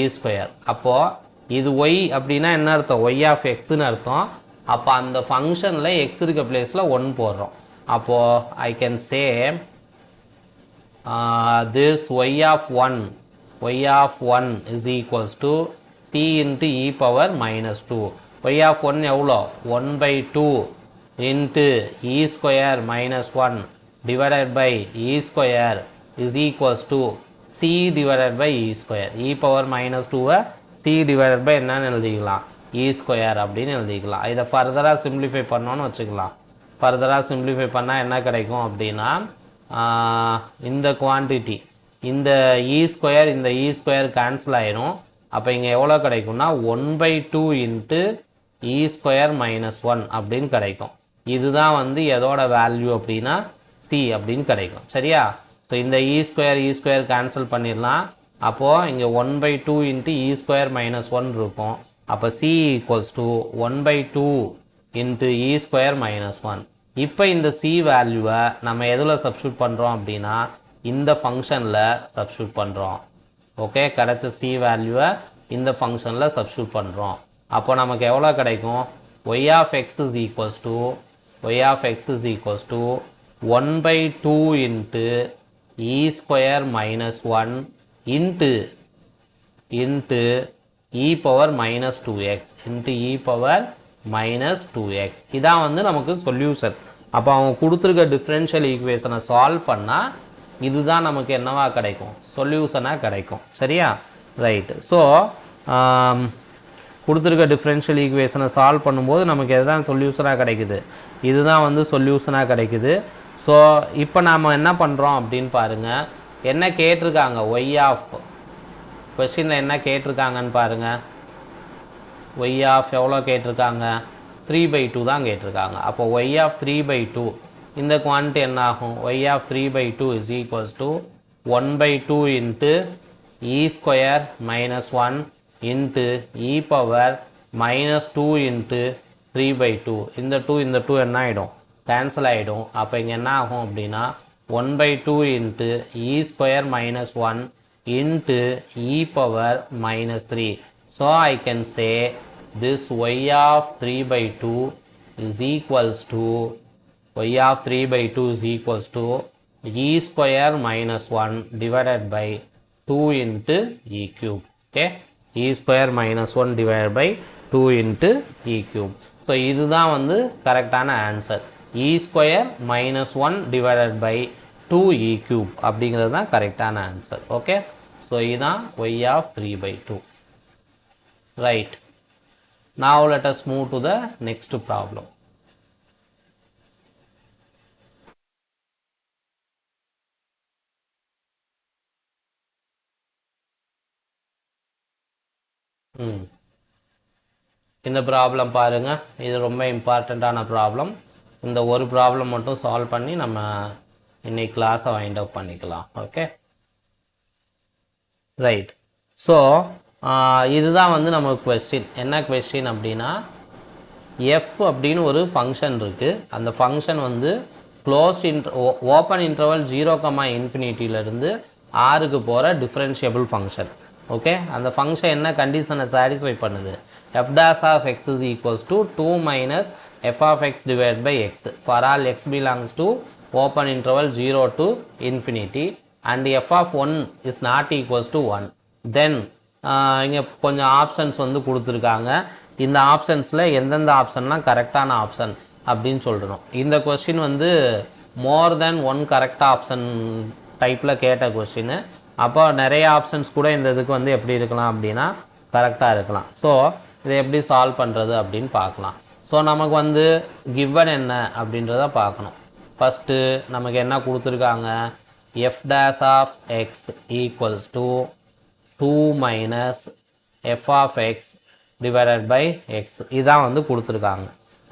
e square. அப்போது இது ஒய் அப்படின்னா என்ன அர்த்தம், ஒய் ஆஃப் எக்ஸ்ன்னு அர்த்தம். அப்போ அந்த ஃபங்க்ஷனில் எக்ஸ் இருக்க பிளேஸில் 1 போடுறோம். அப்போது ஐ can say this y of 1 is equals to c into e power -2. y of 1 எவ்வளோ, 1/2 into e square minus 1 divided by e square is equals to c divided by e square. e power -2 c divided by என்னன்னு எழுதிக்கலாம், e square அப்படின்னு எழுதிக்கலாம். இதை ஃபர்தராக சிம்பிளிஃபை பண்ணோன்னு வச்சுக்கலாம். ஃபர்தராக சிம்பிளிஃபை பண்ணால் என்ன கிடைக்கும் அப்படின்னா இந்த குவான்டிட்டி இந்த இ ஸ்கொயர் இந்த இ ஸ்கொயர் கேன்சல் ஆயிரும். அப்போ இங்கே எவ்வளோ கிடைக்கும்னா 1/2 இன்ட்டு இ ஸ்கொயர் மைனஸ் 1 அப்படின்னு கிடைக்கும். இதுதான் வந்து எதோட வேல்யூ அப்படின்னா சி அப்படின்னு கிடைக்கும். சரியா? ஸோ இந்த இ ஸ்கொயர் கேன்சல் பண்ணிடலாம். அப்போது இங்கே 1/2 இன்ட்டு இ ஸ்கொயர் மைனஸ் 1 இருக்கும். அப்போ C equals to 1/2 into e square minus 1. இப்போ இந்த சி வேல்யூவை நம்ம எதில் சப்ஸ்டியூட் பண்ணுறோம் அப்படின்னா இந்த ஃபங்க்ஷனில் சப்ஸ்டியூட் பண்ணுறோம். ஓகே, கிடைச்ச சி வேல்யூவை இந்த ஃபங்க்ஷனில் சப்ஸ்டியூட் பண்ணுறோம். அப்போ நமக்கு எவ்வளோ கிடைக்கும், y of x is equals to 1/2 into e square minus 1 into e power minus 2x into e power minus 2x. இதான் வந்து நமக்கு சொல்யூஷன். அப்போ அவங்க கொடுத்துருக்க டிஃபரன்ஷியல் ஈக்குவேஷனை சால்வ் பண்ணால் இதுதான் நமக்கு என்னவா கிடைக்கும், சொல்யூஷனாக கிடைக்கும். சரியா? ரைட்டு. ஸோ கொடுத்துருக்க டிஃபரன்ஷியல் ஈக்குவேஷனை சால்வ் பண்ணும்போது நமக்கு எதுதான் சொல்யூஷனாக கிடைக்குது, இதுதான் வந்து சொல்யூஷனாக கிடைக்குது. ஸோ இப்போ நாம் என்ன பண்ணுறோம் அப்படின்னு பாருங்கள். என்ன கேட்டிருக்காங்க, ஒய் ஆஃப் கொஸ்டினில் என்ன கேட்டிருக்காங்கன்னு பாருங்கள். ஒய் ஆஃப் எவ்வளோ கேட்டிருக்காங்க, 3/2 தான் கேட்டிருக்காங்க. அப்போ ஒய் ஆஃப் 3/2 இந்த குவான்டிட்டி என்ன ஆகும், y of 3/2 is equals to 1/2 into e square minus 1 into e power minus 2 into 3/2. இந்த 2 என்ன ஆகிடும், கேன்சல் ஆகிடும். அப்போ இங்கே என்ன ஆகும் அப்படின்னா 1/2 into e square minus 1 into e power minus 3. So I can say this y of 3/2 is equals to y of 3/2 is equals to e square minus 1 divided by 2 into e cube. Okay, e square minus 1 divided by 2 into e cube. So இதுதான் வந்து கரெக்டான answer. e square minus 1 divided by 2 e cube அப்படிங்கிறது தான் கரெக்டான ஆன்சர். ஓகே, so இதுதான் y of 3/2. Right. Now let us move to the next problem. இந்த ப்ராப்ளம் பாருங்க, இது ரொம்ப இம்பார்ட்டண்ட்டான ப்ராப்ளம். இந்த ஒரு ப்ராப்ளம் மட்டும் சால்வ் பண்ணி நம்ம இன்னைக்கு கிளாஸை வைண்ட் அப் பண்ணிக்கலாம். Okay, right. ஸோ இதுதான் வந்து நமக்கு கொஸ்டின். என்ன கொஸ்டின் அப்படின்னா, எஃப் அப்படின்னு ஒரு ஃபங்க்ஷன் இருக்குது. அந்த ஃபங்க்ஷன் வந்து க்ளோஸ்ட் ஓப்பன் இன்டர்வல் 0,∞ ஆருக்கு போகிற டிஃப்ரென்ஷியபிள் ஃபங்க்ஷன். ஓகே, அந்த ஃபங்க்ஷன் என்ன கண்டிஷனை சாட்டிஸ்ஃபை பண்ணுது, f dash of x is equals to 2 minus f of x divided by x for all x belongs to open interval 0 to infinity and f of 1 is not equals to 1. then இங்கே கொஞ்சம் ஆப்ஷன்ஸ் வந்து கொடுத்துருக்காங்க. இந்த ஆப்ஷன்ஸில் எந்தெந்த ஆப்ஷன்லாம் கரெக்டான ஆப்ஷன் அப்படின்னு சொல்கிறோம். இந்த கொஸ்டின் வந்து மோர் தென் ஒன் கரெக்ட் ஆப்ஷன் டைப்பில் கேட்ட கொஸ்டின். அப்போ நிறைய ஆப்ஷன்ஸ் கூட இந்த இதுக்கு வந்து எப்படி இருக்கலாம் அப்படின்னா கரெக்டாக இருக்கலாம். ஸோ இதை எப்படி சால்வ் பண்ணுறது அப்படின்னு பார்க்கலாம். ஸோ நமக்கு வந்து கிவன் என்ன அப்படின்றத பார்க்கணும். ஃபஸ்ட்டு நமக்கு என்ன கொடுத்துருக்காங்க, f dash of x equals to 2 minus f of x divided by x இதான் வந்து கொடுத்துருக்காங்க.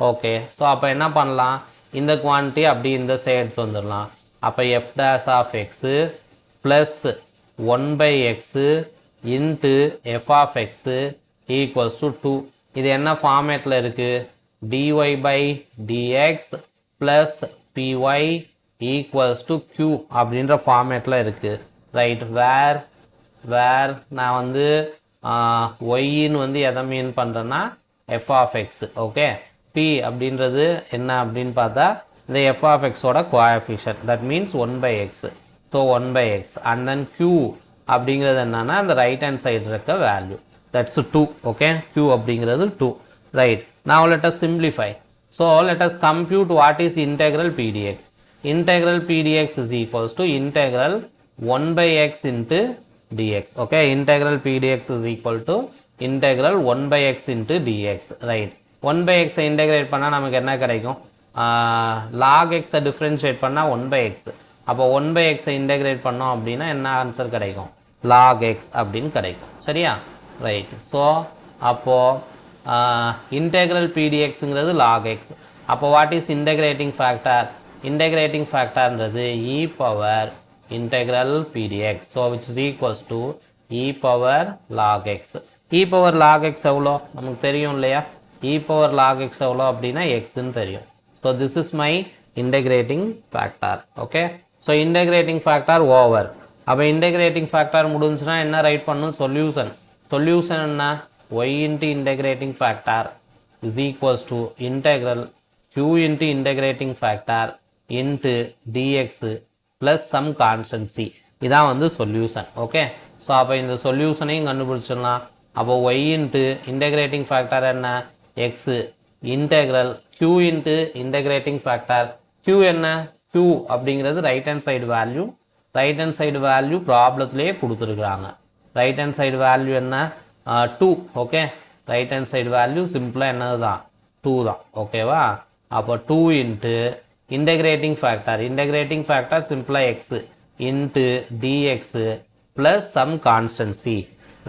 ஓகே, ஸோ அப்போ என்ன பண்ணலாம், இந்த குவான்டிட்டி அப்படி இந்த சைடு எடுத்து வந்துடலாம். அப்போ f dash of x plus 1/x into f of x equals to 2. இது என்ன ஃபார்மேட்டில் இருக்குது, dy by dx plus py equals to q அப்படின்ற ஃபார்மேட்டில் இருக்குது. ரைட், வேர் நான் வந்து ஒய்ன்னு வந்து எதை மீன் பண்ணுறேன்னா f of x. Okay, p அப்படின்றது என்ன அப்படின்னு பார்த்தா இந்த எஃப் ஆஃப் எக்ஸோட coefficient, that means 1/x. So 1/x and then q அப்படிங்கிறது என்னன்னா அந்த ரைட் ஹேண்ட் சைடு இருக்க வேல்யூ, தட்ஸ் 2. ஓகே, q அப்படிங்கிறது 2. Right, now let us simplify. So let us compute what is integral pdx. Integral pdx is equals to integral 1/x into dx. okay, integral pdx is equal to integral 1/x into dx. right, 1/x integrate பண்ணா நமக்கு என்ன கிடைக்கும், log x differentiate பண்ணா 1/x. அப்போ 1/x integrate பண்ணோம் அப்படின்னா என்ன ஆன்சர் கிடைக்கும், log x அப்படின்னு கிடைக்கும். சரியா? ரைட். ஸோ அப்போ integral pdxங்கிறது log x. அப்போ what is integrating factor, integrating ஃபேக்டர்ன்றது e power integral pdx, so which is equals to e power log x. e power log x எவ்வளோ நமக்கு தெரியும் இல்லையா, e power log x எவ்வளோ அப்படின்னா xன்னு தெரியும். so this is my integrating factor. okay, so integrating factor over. அப்போ integrating factor முடிஞ்சுன்னா என்ன ரைட் பண்ணும், சொல்யூஷன். சொல்யூஷன் என்ன, y into integrating factor is equals to integral q into integrating factor into dx plus some constant c. இதான் வந்து சொல்யூஷன். ஓகே, ஸோ அப்போ இந்த சொல்யூஷனையும் கண்டுபிடிச்சிடலாம். அப்போ y இன்ட்டு இன்டகிரேட்டிங் ஃபேக்டர் என்ன x integral q into integrating factor q என்ன q அப்படிங்கிறது right hand side value right hand side value ப்ராப்ளத்திலேயே கொடுத்துருக்குறாங்க ரைட் ஹேண்ட் சைடு வேல்யூ என்ன 2 okay right hand side value சிம்பிளாக என்னது தான் 2 தான் ஓகேவா அப்போ 2 இன்ட்டு இன்டகிரேட்டிங் ஃபேக்டர் சிம்பிளாக x into dx plus some constant c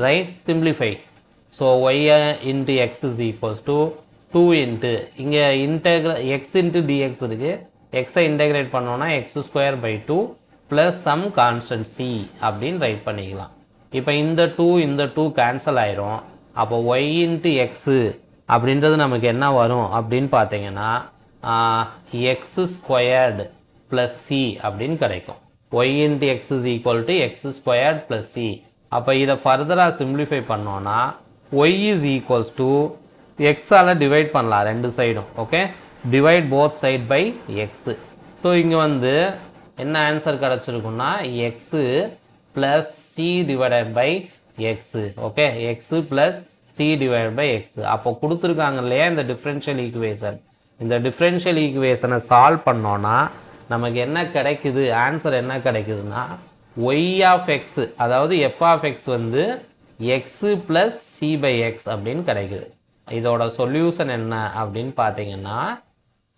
right simplify so y into x is equals to 2 into இங்கே எக்ஸ் இன்ட்டு டிஎக்ஸ் இருக்குது எக்ஸை இன்டகிரேட் பண்ணோன்னா x²/2 plus some constant c அப்படின்னு ரைட் பண்ணிக்கலாம் இப்போ இந்த 2 கேன்சல் ஆயிரும் அப்போ ஒய் இன்ட்டு எக்ஸு அப்படின்றது நமக்கு என்ன வரும் அப்படின்னு பார்த்தீங்கன்னா x² + c அப்படின்னு கிடைக்கும் y into x is equal to x² + c அப்போ இதை ஃபர்தராக சிம்பிளிஃபை பண்ணோன்னா y is equals to x all divide பண்ணலாம் ரெண்டு சைடும் okay divide both side by x so இங்கே வந்து என்ன ஆன்சர் கிடச்சிருக்குன்னா x plus c divided by x okay x plus c divide by x அப்போ கொடுத்துருக்காங்க இல்லையா இந்த டிஃப்ரென்ஷியல் ஈக்குவேஷன் இந்த டிஃப்ரென்ஷியல் ஈக்குவேஷனை சால்வ் பண்ணோன்னா நமக்கு என்ன கிடைக்குது ஆன்சர் என்ன கிடைக்குதுன்னா ஒய் ஆஃப் எக்ஸு அதாவது எஃப் ஆஃப் எக்ஸ் வந்து x plus c by x அப்படின்னு கிடைக்குது இதோட சொல்யூஷன் என்ன அப்படின்னு பார்த்தீங்கன்னா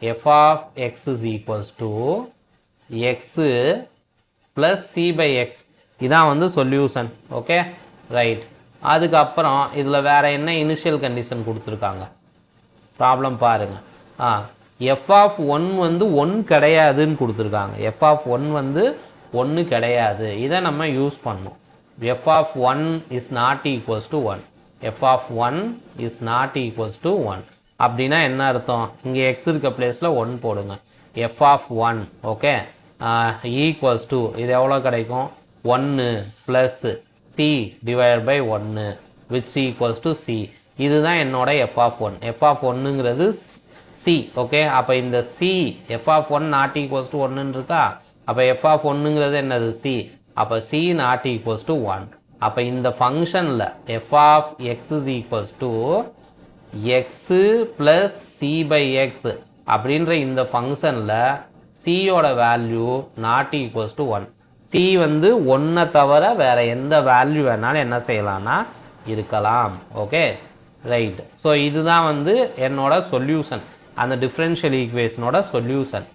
f of x is equals to x plus c by x இதான் வந்து சொல்யூஷன் ஓகே ரைட் அதுக்கப்புறம் இதில் வேறு என்ன இனிஷியல் கண்டிஷன் கொடுத்துருக்காங்க ப்ராப்ளம் பாருங்கள் எஃப் ஆஃப் ஒன் வந்து 1 கிடையாதுன்னு கொடுத்துருக்காங்க எஃப் ஆஃப் ஒன் வந்து 1 கிடையாது இதை நம்ம யூஸ் பண்ணோம் f of one is not equals to 1 f of one is not equals to 1 அப்படின்னா என்ன அர்த்தம் இங்கே எக்ஸ் இருக்க பிளேஸில் 1 போடுங்க f of one okay equals to இது எவ்வளோ கிடைக்கும் 1 plus c divide by 1 which equals to c இதுதான் என்னோட f of one f of ஒன்னுங்கிறது சி ஓகே அப்போ இந்த c f of one not equals to 1 இருக்கா அப்போ எஃப் ஆஃப் ஒன்னுங்கிறது என்னது சி அப்போ சி நாட் ஈக்குவல்ஸ் டு 1 அப்போ இந்த ஃபங்க்ஷனில் f of x is equals to x plus c by x அப்படின்ற இந்த ஃபங்க்ஷனில் சியோட value not equals to 1 c வந்து 1 தவிர வேறு எந்த வேல்யூ வேணாலும் என்ன செய்யலாம்னா இருக்கலாம் ஓகே ரைட் ஸோ இதுதான் வந்து என்னோட சொல்யூஷன் அந்த டிஃப்ரென்ஷியல் ஈக்குவேஷனோட சொல்யூஷன்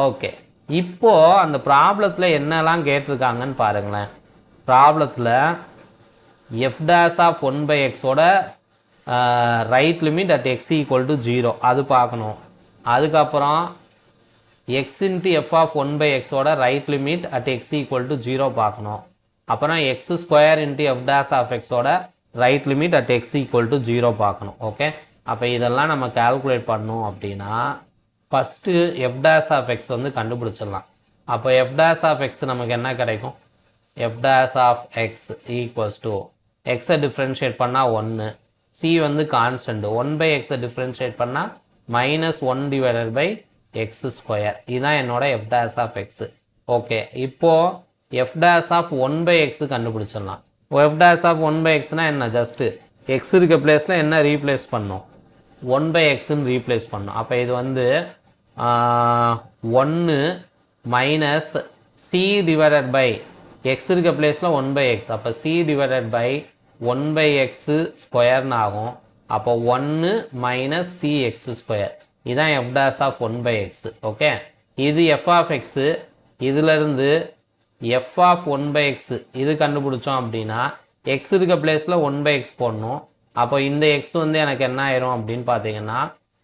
ஓகே இப்போது அந்த ப்ராப்ளத்தில் என்னெல்லாம் கேட்டிருக்காங்கன்னு பாருங்களேன் ப்ராப்ளத்தில் எஃப் டேஸ் ஆஃப் 1/xோட right limit at x equal to 0 அது பார்க்கணும் அதுக்கப்புறம் எக்ஸ் இன்ட்டு எஃப் ஆஃப் 1/xோட right limit at x equal to 0 பார்க்கணும் அப்புறம் x² into f dash of எக்ஸோட right limit at x equal to 0 பார்க்கணும் ஓகே அப்போ இதெல்லாம் நம்ம கால்குலேட் பண்ணோம் அப்படின்னா first f dash of x வந்து கண்டுபிடிச்சிடலாம் அப்போ எஃப் டேஸ் ஆஃப் எக்ஸ் நமக்கு என்ன கிடைக்கும் f dash of x equals to எக்ஸை டிஃப்ரென்ஷியேட் பண்ணால் 1 சி வந்து கான்ஸ்டன்ட் 1/xஐ டிஃப்ரென்ஷியேட் பண்ணால் -1 டிவைடட் பை x². இதுதான் என்னோட f dash of x. Okay, இப்போது எஃப் டேஸ் ஆஃப் 1/x கண்டுபிடிச்சிடலாம். எஃப் டேஸ் ஆஃப் 1/xனா என்ன? ஜஸ்ட்டு எக்ஸ் இருக்க பிளேஸில் என்ன ரீப்ளேஸ் பண்ணோம்? 1/xன்னு ரீப்ளேஸ் பண்ணோம். அப்போ இது வந்து 1 minus c divided by x இருக்க பிளேஸில் 1/x. அப்போ சி டிவைடட் பை 1/x² ஆகும். அப்போ 1 மைனஸ் சி x². இதுதான் f dash of 1/x. Okay, இது எஃப் ஆஃப் எக்ஸு. இதிலிருந்து எஃப் ஆஃப் 1/x இது கண்டுபிடிச்சோம் அப்படின்னா எக்ஸ் இருக்க பிளேஸில் 1/x போடணும். அப்போ இந்த எக்ஸ் வந்து எனக்கு என்ன ஆயிரும் அப்படின்னு பார்த்தீங்கன்னா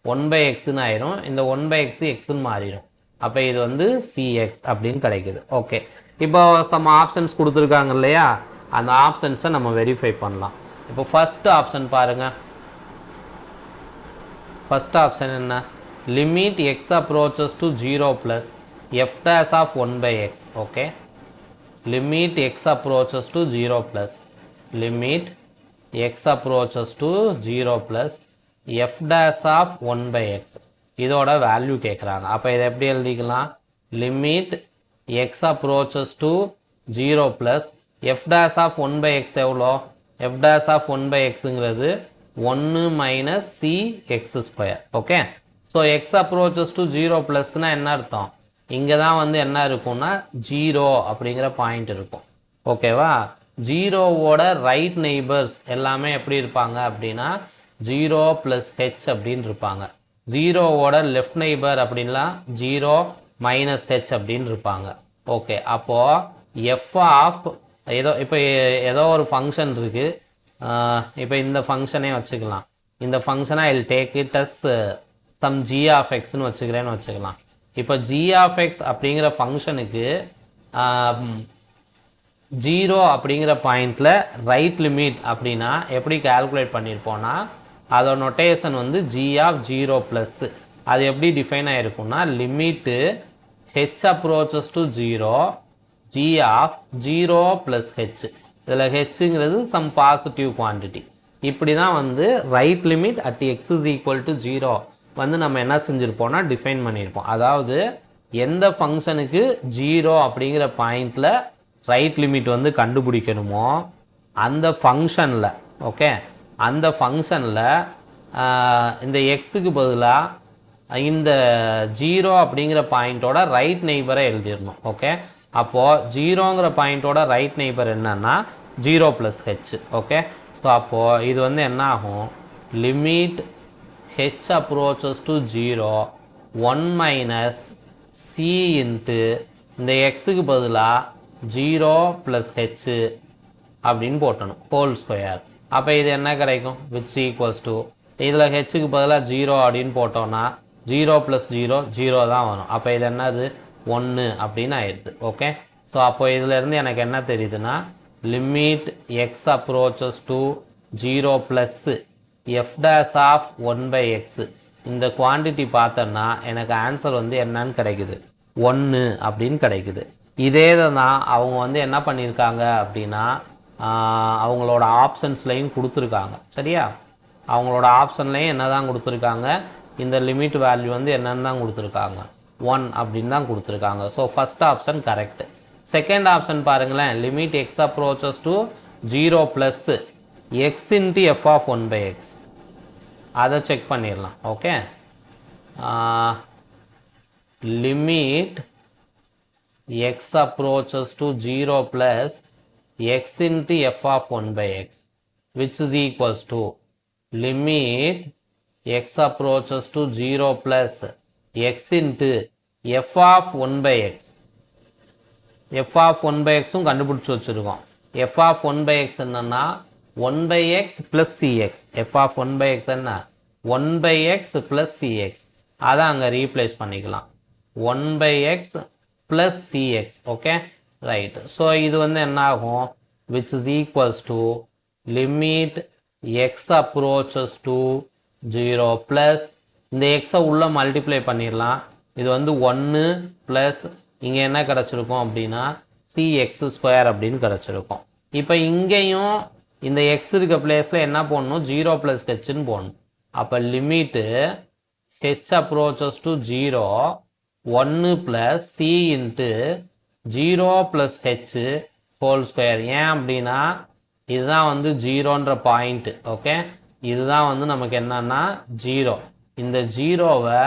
1/xன்னு ஆயிரும். இந்த 1/x எக்ஸ்ன்னு மாறிடும். அப்போ இது வந்து சிஎக்ஸ் அப்படின்னு கிடைக்குது. ஓகே, இப்போ சம் ஆப்ஷன்ஸ் கொடுத்துருக்காங்க இல்லையா, அந்த ஆப்ஷன்ஸை நம்ம வெரிஃபை பண்ணலாம். இப்போ ஃபர்ஸ்ட் ஆப்ஷன் பாருங்கள். ஃபர்ஸ்ட் ஆப்ஷன் என்ன? Limit x approaches to 0 plus f dash of 1/x. Okay, limit x approaches to 0 plus limit x approaches to 0 plus f dash of 1/x. இதோட வேல்யூ கேட்குறாங்க. அப்போ இதை எப்படி எழுதிக்கலாம்? Limit x approaches to 0 plus f dash of 1/x எவ்வளோ? f dash of 1 by xங்கிறது 1 minus c x square. Okay, so x approaches to 0 ப்ளஸ்னா என்ன அர்த்தம்? இங்கே தான் வந்து என்ன இருக்கும்னா 0 அப்படிங்கிற பாயிண்ட் இருக்கும். ஓகேவா? ஜீரோவோட ரைட் நெய்பர்ஸ் எல்லாமே எப்படி இருப்பாங்க அப்படின்னா 0 ப்ளஸ் ஹெச் அப்படின்னு இருப்பாங்க. ஜீரோவோட லெஃப்ட் நெய்பர் அப்படின்லாம் 0 மைனஸ் ஹெச் அப்படின்னு இருப்பாங்க. ஓகே, அப்போது எஃப் ஆஃப் இப்போ ஏதோ ஒரு ஃபங்க்ஷன் இருக்குது. இப்போ இந்த ஃபங்க்ஷனே வச்சுக்கலாம். இந்த ஃபங்க்ஷனை I will take it as some g of எக்ஸ்னு வச்சுக்கிறேன்னு வச்சுக்கலாம். இப்போ ஜி ஆஃப் எக்ஸ் அப்படிங்கிற ஃபங்க்ஷனுக்கு 0 அப்படிங்கிற பாயிண்டில் ரைட் லிமிட் அப்படின்னா எப்படி கால்குலேட் பண்ணியிருப்போன்னா அதோட நொட்டேஷன் வந்து ஜி ஆஃப் 0 ப்ளஸ். அது எப்படி டிஃபைன் ஆகிருக்குன்னா limit h approaches to 0 g of 0 plus h. இதில் ஹெச்சுங்கிறது சம் பாசிட்டிவ் குவான்டிட்டி. இப்படி தான் வந்து right limit at x is equal to 0 வந்து நம்ம என்ன செஞ்சுருப்போம்னா டிஃபைன் பண்ணியிருப்போம். அதாவது எந்த ஃபங்க்ஷனுக்கு 0 அப்படிங்கிற பாயிண்டில் ரைட் லிமிட் வந்து கண்டுபிடிக்கணுமோ அந்த ஃபங்க்ஷனில், ஓகே, அந்த ஃபங்க்ஷனில் இந்த எக்ஸுக்கு பதிலாக இந்த 0 அப்படிங்கிற பாயிண்ட்டோட ரைட் நெய்பரை எழுதிடணும். ஓகே, அப்போது 0ங்கிற பாயிண்ட்டோட ரைட் நெய்பர் என்னன்னா 0 ப்ளஸ் ஹெச். ஓகே, ஸோ அப்போது இது வந்து என்ன ஆகும்? Limit H approaches to 0 1 minus C into இந்த எக்ஸுக்கு பதிலாக 0 ப்ளஸ் ஹெச் அப்படின்னு போட்டணும் ஹோல் ஸ்கொயர். அப்போ இது என்ன கிடைக்கும்? விச் ஈக்குவல்ஸ் டு இதில் ஹெச்சுக்கு பதிலாக 0 அப்படின்னு போட்டோன்னா 0 ப்ளஸ் 0 0 தான் வரும். அப்போ இது என்னது? 1 அப்படின்னு ஆயிடுது. ஓகே, ஸோ அப்போ இதிலேருந்து எனக்கு என்ன தெரியுதுன்னா limit x approaches to 0 plus f dash of 1 by x. இந்த குவான்டிட்டி பார்த்தோன்னா எனக்கு ஆன்சர் வந்து என்னன்னு கிடைக்குது? 1 அப்படின்னு கிடைக்குது. இதே தான் அவங்க வந்து என்ன பண்ணியிருக்காங்க அப்படின்னா அவங்களோட ஆப்ஷன்ஸ்லையும் கொடுத்துருக்காங்க. சரியா? அவங்களோட ஆப்ஷன்லையும் என்ன தான் கொடுத்துருக்காங்க? இந்த லிமிட் வேல்யூ வந்து என்னன்னு தான் கொடுத்துருக்காங்க? 1 அப்படின்னு தான் கொடுத்துருக்காங்க. So first option correct. Second option பாருங்களேன், limit x approaches to 0 plus x into f of 1 by x. அதை செக் பண்ணிடலாம். Okay, limit x approaches to 0 plus x into f of 1 by x, which is equals to limit x approaches to 0 plus x into f of 1 by x. f of 1 by x கண்டுபிடிச்சு வச்சிருக்கோம். f of 1 by x என்னன்னா 1 by x plus cx. f of 1 by x என்ன? 1 by x plus cx. அதை அங்கே ரீப்ளேஸ் பண்ணிக்கலாம். 1 by x plus cx. Okay, right. So இது வந்து என்ன ஆகும்? Which is equals to limit x approaches to 0 plus இந்த எக்ஸை உள்ளே மல்டிப்ளை பண்ணிடலாம். இது வந்து 1 ப்ளஸ் இங்கே என்ன கிடச்சிருக்கும் அப்படின்னா cx ஸ்கொயர் அப்படின்னு கிடச்சிருக்கும். இப்போ இங்கேயும் இந்த எக்ஸ் இருக்க பிளேஸில் என்ன போடணும்? 0 ப்ளஸ் ஹெச்ன்னு போடணும். அப்போ limit h approaches to 0 1 plus c into 0 plus H whole square. ஏன் அப்படின்னா இதுதான் வந்து 0ன்ற பாயிண்ட்டு. ஓகே, இதுதான் வந்து நமக்கு என்னன்னா 0. இந்த 0வை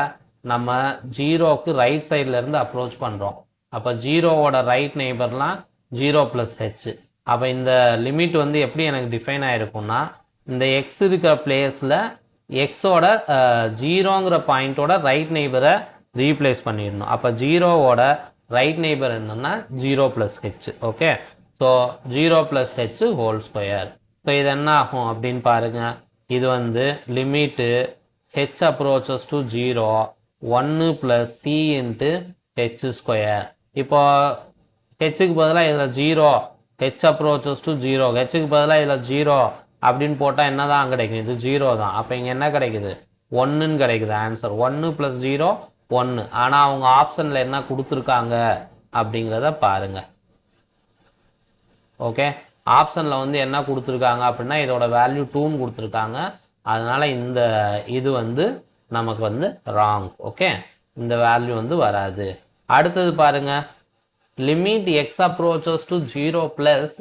நம்ம 0க்கு ரைட் சைட்லேருந்து அப்ரோச் பண்ணுறோம். அப்போ 0வோட ரைட் நெய்பர்லாம் 0 ப்ளஸ் ஹெச். அப்போ இந்த லிமிட் வந்து எப்படி எனக்கு டிஃபைன் ஆகிருக்கும்னா இந்த எக்ஸ் இருக்கிற பிளேஸில் எக்ஸோட 0ங்கிற பாயிண்ட்டோட ரைட் நெய்பரை ரீப்ளேஸ் பண்ணிடணும். அப்போ 0வோட ரைட் நெய்பர் என்னன்னா 0 plus H. Okay, so 0 plus H whole square. So இது என்ன ஆகும் அப்படின்னு பாருங்கள். இது வந்து limit h approaches to 0 1 plus c into H square. இப்போ ஹெச்சுக்கு பதிலாக இதில் 0 ஹெச் அப்ரோச்சஸ் டு 0 ஹெச்சுக்கு பதிலாக இதில் 0 அப்படின்னு போட்டால் என்ன தான் கிடைக்கும்? இது 0 தான். அப்போ இங்கே என்ன கிடைக்குது? 1ன்னு கிடைக்குது ஆன்சர். 1 ப்ளஸ் 0 1. ஆனால் அவங்க ஆப்ஷனில் என்ன கொடுத்துருக்காங்க அப்படிங்கிறத பாருங்கள். ஓகே, ஆப்ஷனில் வந்து என்ன கொடுத்துருக்காங்க அப்படின்னா இதோட வேல்யூ 2ன்னு கொடுத்துருக்காங்க. அதனால் இந்த இது வந்து நமக்கு வந்து ராங். ஓகே, இந்த வேல்யூ வந்து வராது. அடுத்தது பாருங்கள், limit x approaches to 0 plus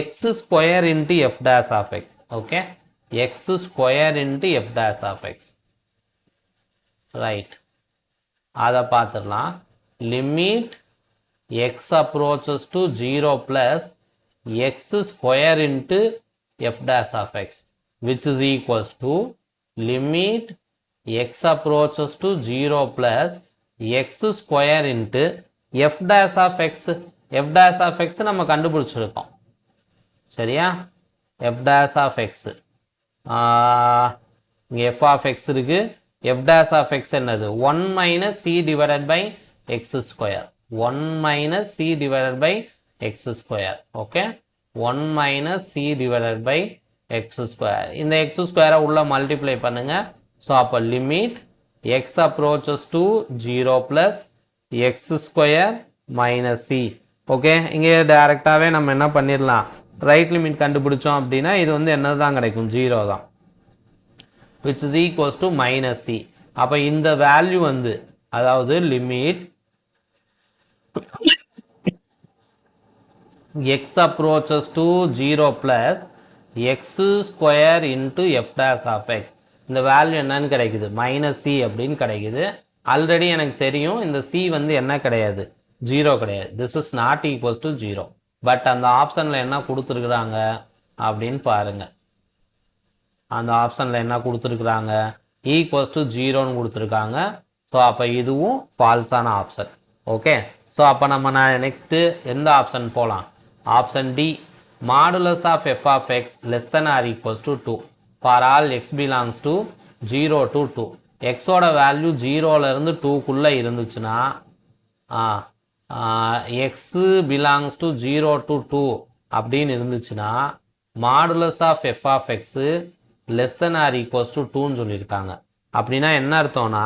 x square into f dash of x. Okay, x square into f dash of x. Right, அதை பார்த்துடலாம். limit x approaches to 0 plus x square into f dash of x, which is equals to limit x approaches to 0 plus x square into f dash of x. f dash of x நம்ம கண்டுபிடிச்சிருக்கோம் சரியா. f dash of x இங்கே f of x இருக்கு. f dash of x என்னது 1 minus c divided by x square. 1 minus c divided by x square. Okay, 1 minus c divided by x square. இந்த x square உள்ள multiply பண்ணுங்க. So அப்போ limit x approaches to 0 plus x square minus c. Okay, இங்கே டைரக்டாவே நம்ம என்ன பண்ணிடலாம், ரைட் லிமிட் கண்டுபிடிச்சோம் அப்படின்னா இது வந்து என்னதான் கிடைக்கும், 0 தான், which is equals to minus c. அப்போ இந்த வேல்யூ வந்து அதாவது limit x approaches to 0 plus x square into f dash of x. இந்த வேல்யூ என்னன்னு கிடைக்குது, மைனஸ் சி அப்படின்னு கிடைக்குது. ஆல்ரெடி எனக்கு தெரியும் இந்த சி வந்து என்ன கிடையாது, 0 கிடையாது. This is not equals to 0. But அந்த ஆப்ஷனில் என்ன கொடுத்துருக்குறாங்க அப்படின்னு பாருங்க. அந்த ஆப்ஷனில் என்ன கொடுத்துருக்குறாங்க, ஈக்குவல்ஸ் டு 0ன்னு கொடுத்துருக்காங்க. ஸோ அப்போ இதுவும் ஃபால்ஸான ஆப்ஷன். ஓகே, ஸோ அப்போ நம்ம நெக்ஸ்ட்டு எந்த ஆப்ஷன் போகலாம், option d, modulus of f of x less then or equals to 2 for all x belongs to 0 to 2. எக்ஸோட வேல்யூ 0லேருந்து 2க்குள்ளே இருந்துச்சுன்னா எக்ஸு பிலாங்ஸ் டு 0 to 2 அப்படின்னு இருந்துச்சுன்னா modulus of f of x less then or equals to 2ன்னு சொல்லியிருக்காங்க. அப்படின்னா என்ன அர்த்தம்னா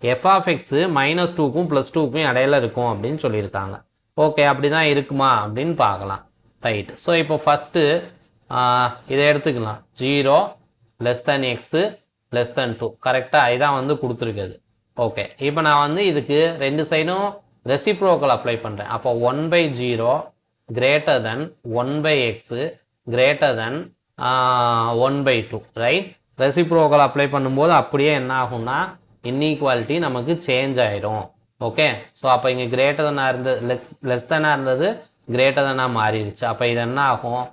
எஃப் ஆஃப் எக்ஸு -2க்கும் +2க்கும் இடையில இருக்கும் அப்படின்னு சொல்லியிருக்காங்க. ஓகே, அப்படி தான் இருக்குமா அப்படின்னு பார்க்கலாம். ரைட், ஸோ இப்போ ஃபஸ்ட்டு இதை எடுத்துக்கலாம். 0 லெஸ் தென் எக்ஸு லெஸ் தென் 2, கரெக்டாக இதான் வந்து கொடுத்துருக்குது. ஓகே, இப்போ நான் வந்து இதுக்கு ரெண்டு சைடும் ரெசிப்ரோக்கல் அப்ளை பண்ணுறேன். அப்போ 1/0 greater than 1/x greater than 1/2. Right, reciprocal apply பண்ணும்போது அப்படியே என்ன ஆகும்னா இன்இக்வாலிட்டி நமக்கு சேஞ்ச் ஆகிடும். ஓகே, ஸோ அப்போ இங்கே கிரேட்டர் தென்னாக இருந்தது லெஸ் தென்னாக இருந்தது கிரேட்டர் தென்னாக மாறிடுச்சு. அப்போ இது என்ன ஆகும்,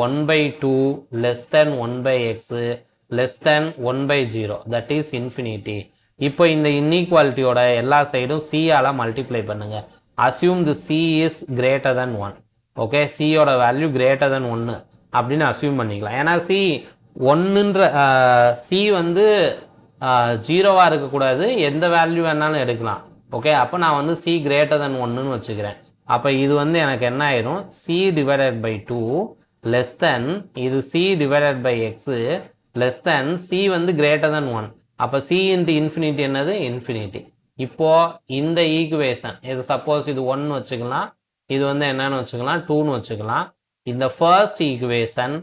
1/2 less then 1/x less then 1/0, that is infinity. இப்போ இந்த இன்இக்வாலிட்டியோட எல்லா சைடும் சியால் மல்டிப்ளை பண்ணுங்க. Assume the c is greater then 1. Okay, சியோட வேல்யூ கிரேட்டர் தென் 1 அப்படின்னு அசியூம் பண்ணிக்கலாம். ஏன்னா சி 1ன்ற சி வந்து 0வாக இருக்கக்கூடாது, எந்த வேல்யூ வேணாலும் எடுக்கலாம். ஓகே, அப்போ நான் வந்து சி கிரேட்டர் தென் 1ன்னு வச்சுக்கிறேன். அப்போ இது வந்து எனக்கு என்ன ஆயிரும், c divided by 2 less then இது c divided by x less then c வந்து கிரேட்டர் தென் 1. அப்போ சி இன்ட்டு இன்ஃபினிட்டி என்னது, இன்ஃபினிட்டி. இப்போது இந்த ஈக்குவேஷன் இது சப்போஸ் இது 1 வச்சுக்கலாம், இது வந்து என்னன்னு வச்சுக்கலாம் 2ன்னு வச்சுக்கலாம். இந்த first equation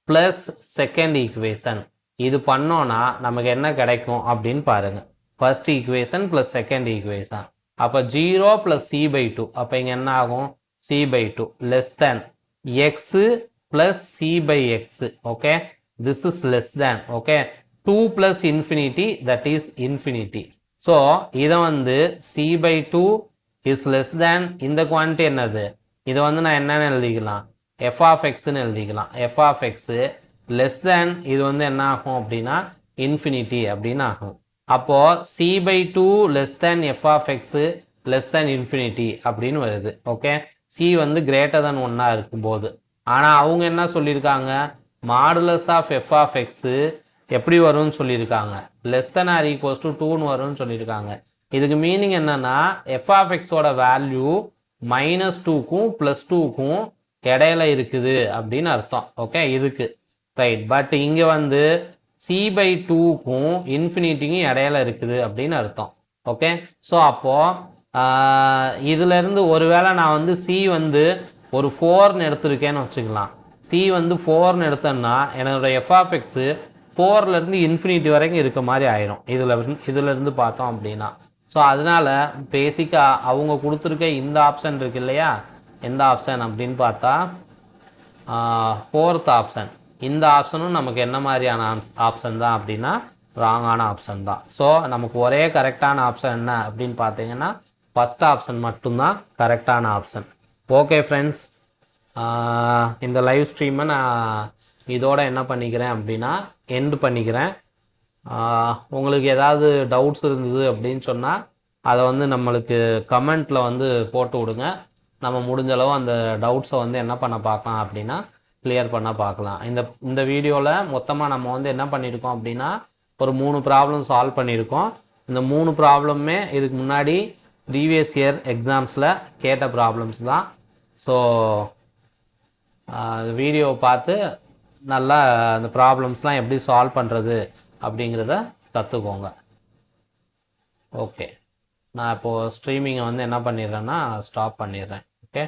plus second equation இது பண்ணோன்னா நமக்கு என்ன கிடைக்கும் அப்படின்னு பாருங்க. First equation plus second equation, அப்போ 0 + c/2. அப்போ இங்கே என்ன ஆகும், c/2 less than x plus c/x. Okay, this is less than. Okay, 2 + infinity, that is infinity. So இதை வந்து c/2 இஸ் லெஸ் தேன் இந்த குவான்டிட்டி என்னது, இதை வந்து நான் என்னென்னு எழுதிக்கலாம், எஃப் ஆஃப் எக்ஸ்ன்னு எழுதிக்கலாம். F of x less than இது வந்து என்ன ஆகும் அப்படின்னா இன்ஃபினிட்டி அப்படின்னு ஆகும். அப்போது c/2 less then f of x less then infinity அப்படின்னு வருது. ஓகே, சி வந்து கிரேட்டர் தென் 1 இருக்கும்போது. ஆனால் அவங்க என்ன சொல்லியிருக்காங்க, modulus of f of x எப்படி வரும்னு சொல்லியிருக்காங்க, less then or equals to 2ன்னு வரும்னு சொல்லியிருக்காங்க. இதுக்கு மீனிங் என்னன்னா எஃப் ஆஃப் எக்ஸோட வேல்யூ -2க்கும் +2க்கும் இடையில இருக்குது அப்படின்னு அர்த்தம். ஓகே, இதுக்கு ரைட். பட் இங்கே வந்து c/2க்கும் இன்ஃபினிட்டிக்கும் இடையில இருக்குது அப்படின்னு அர்த்தம். ஓகே, ஸோ அப்போது இதுலேருந்து ஒருவேளை நான் வந்து சி வந்து ஒரு 4ன்னு எடுத்திருக்கேன்னு வச்சுக்கலாம். சி வந்து 4ன்னு எடுத்தேன்னா என்னோட எஃப் ஆஃப் எக்ஸு 4லேருந்து இன்ஃபினிட்டி வரைக்கும் இருக்க மாதிரி ஆயிரும் இதுலேருந்து பார்த்தோம் அப்படின்னா. ஸோ அதனால பேசிக்காக அவங்க கொடுத்துருக்க இந்த ஆப்ஷன் இருக்கு இல்லையா, எந்த ஆப்ஷன் அப்படின்னு பார்த்தா ஃபோர்த் ஆப்ஷன், இந்த ஆப்ஷனும் நமக்கு என்ன மாதிரியான ஆப்ஷன் தான் அப்படின்னா ராங்கான ஆப்ஷன் தான். ஸோ நமக்கு ஒரே கரெக்டான ஆப்ஷன் என்ன அப்படின்னு பார்த்தீங்கன்னா ஃபஸ்ட் ஆப்ஷன் மட்டும்தான் கரெக்டான ஆப்ஷன். ஓகே ஃப்ரெண்ட்ஸ், இந்த லைவ் ஸ்ட்ரீமை நான் இதோட என்ன பண்ணிக்கிறேன் அப்படின்னா எண்ட் பண்ணிக்கிறேன். உங்களுக்கு ஏதாவது டவுட்ஸ் இருந்தது அப்படின்னு சொன்னால் அதை வந்து நம்மளுக்கு கமெண்ட்டில் வந்து போட்டு விடுங்க. நம்ம முடிஞ்ச அளவு அந்த டவுட்ஸை வந்து என்ன பண்ண பார்க்கலாம் அப்படின்னா கிளியர் பண்ண பார்க்கலாம். இந்த வீடியோவில் மொத்தமாக நம்ம வந்து என்ன பண்ணியிருக்கோம் அப்படின்னா ஒரு 3 ப்ராப்ளம் சால்வ் பண்ணியிருக்கோம். இந்த 3 ப்ராப்ளமே இதுக்கு முன்னாடி ப்ரீவியஸ் இயர் எக்ஸாம்ஸில் கேட்ட ப்ராப்ளம்ஸ் தான். ஸோ வீடியோவை பார்த்து நல்லா அந்த ப்ராப்ளம்ஸ்லாம் எப்படி சால்வ் பண்ணுறது அப்படிங்கிறத கற்றுக்கோங்க. ஓகே, நான் இப்போது ஸ்ட்ரீமிங்கை வந்து என்ன பண்ணிடுறேன்னா ஸ்டாப் பண்ணிடுறேன். ஓகே.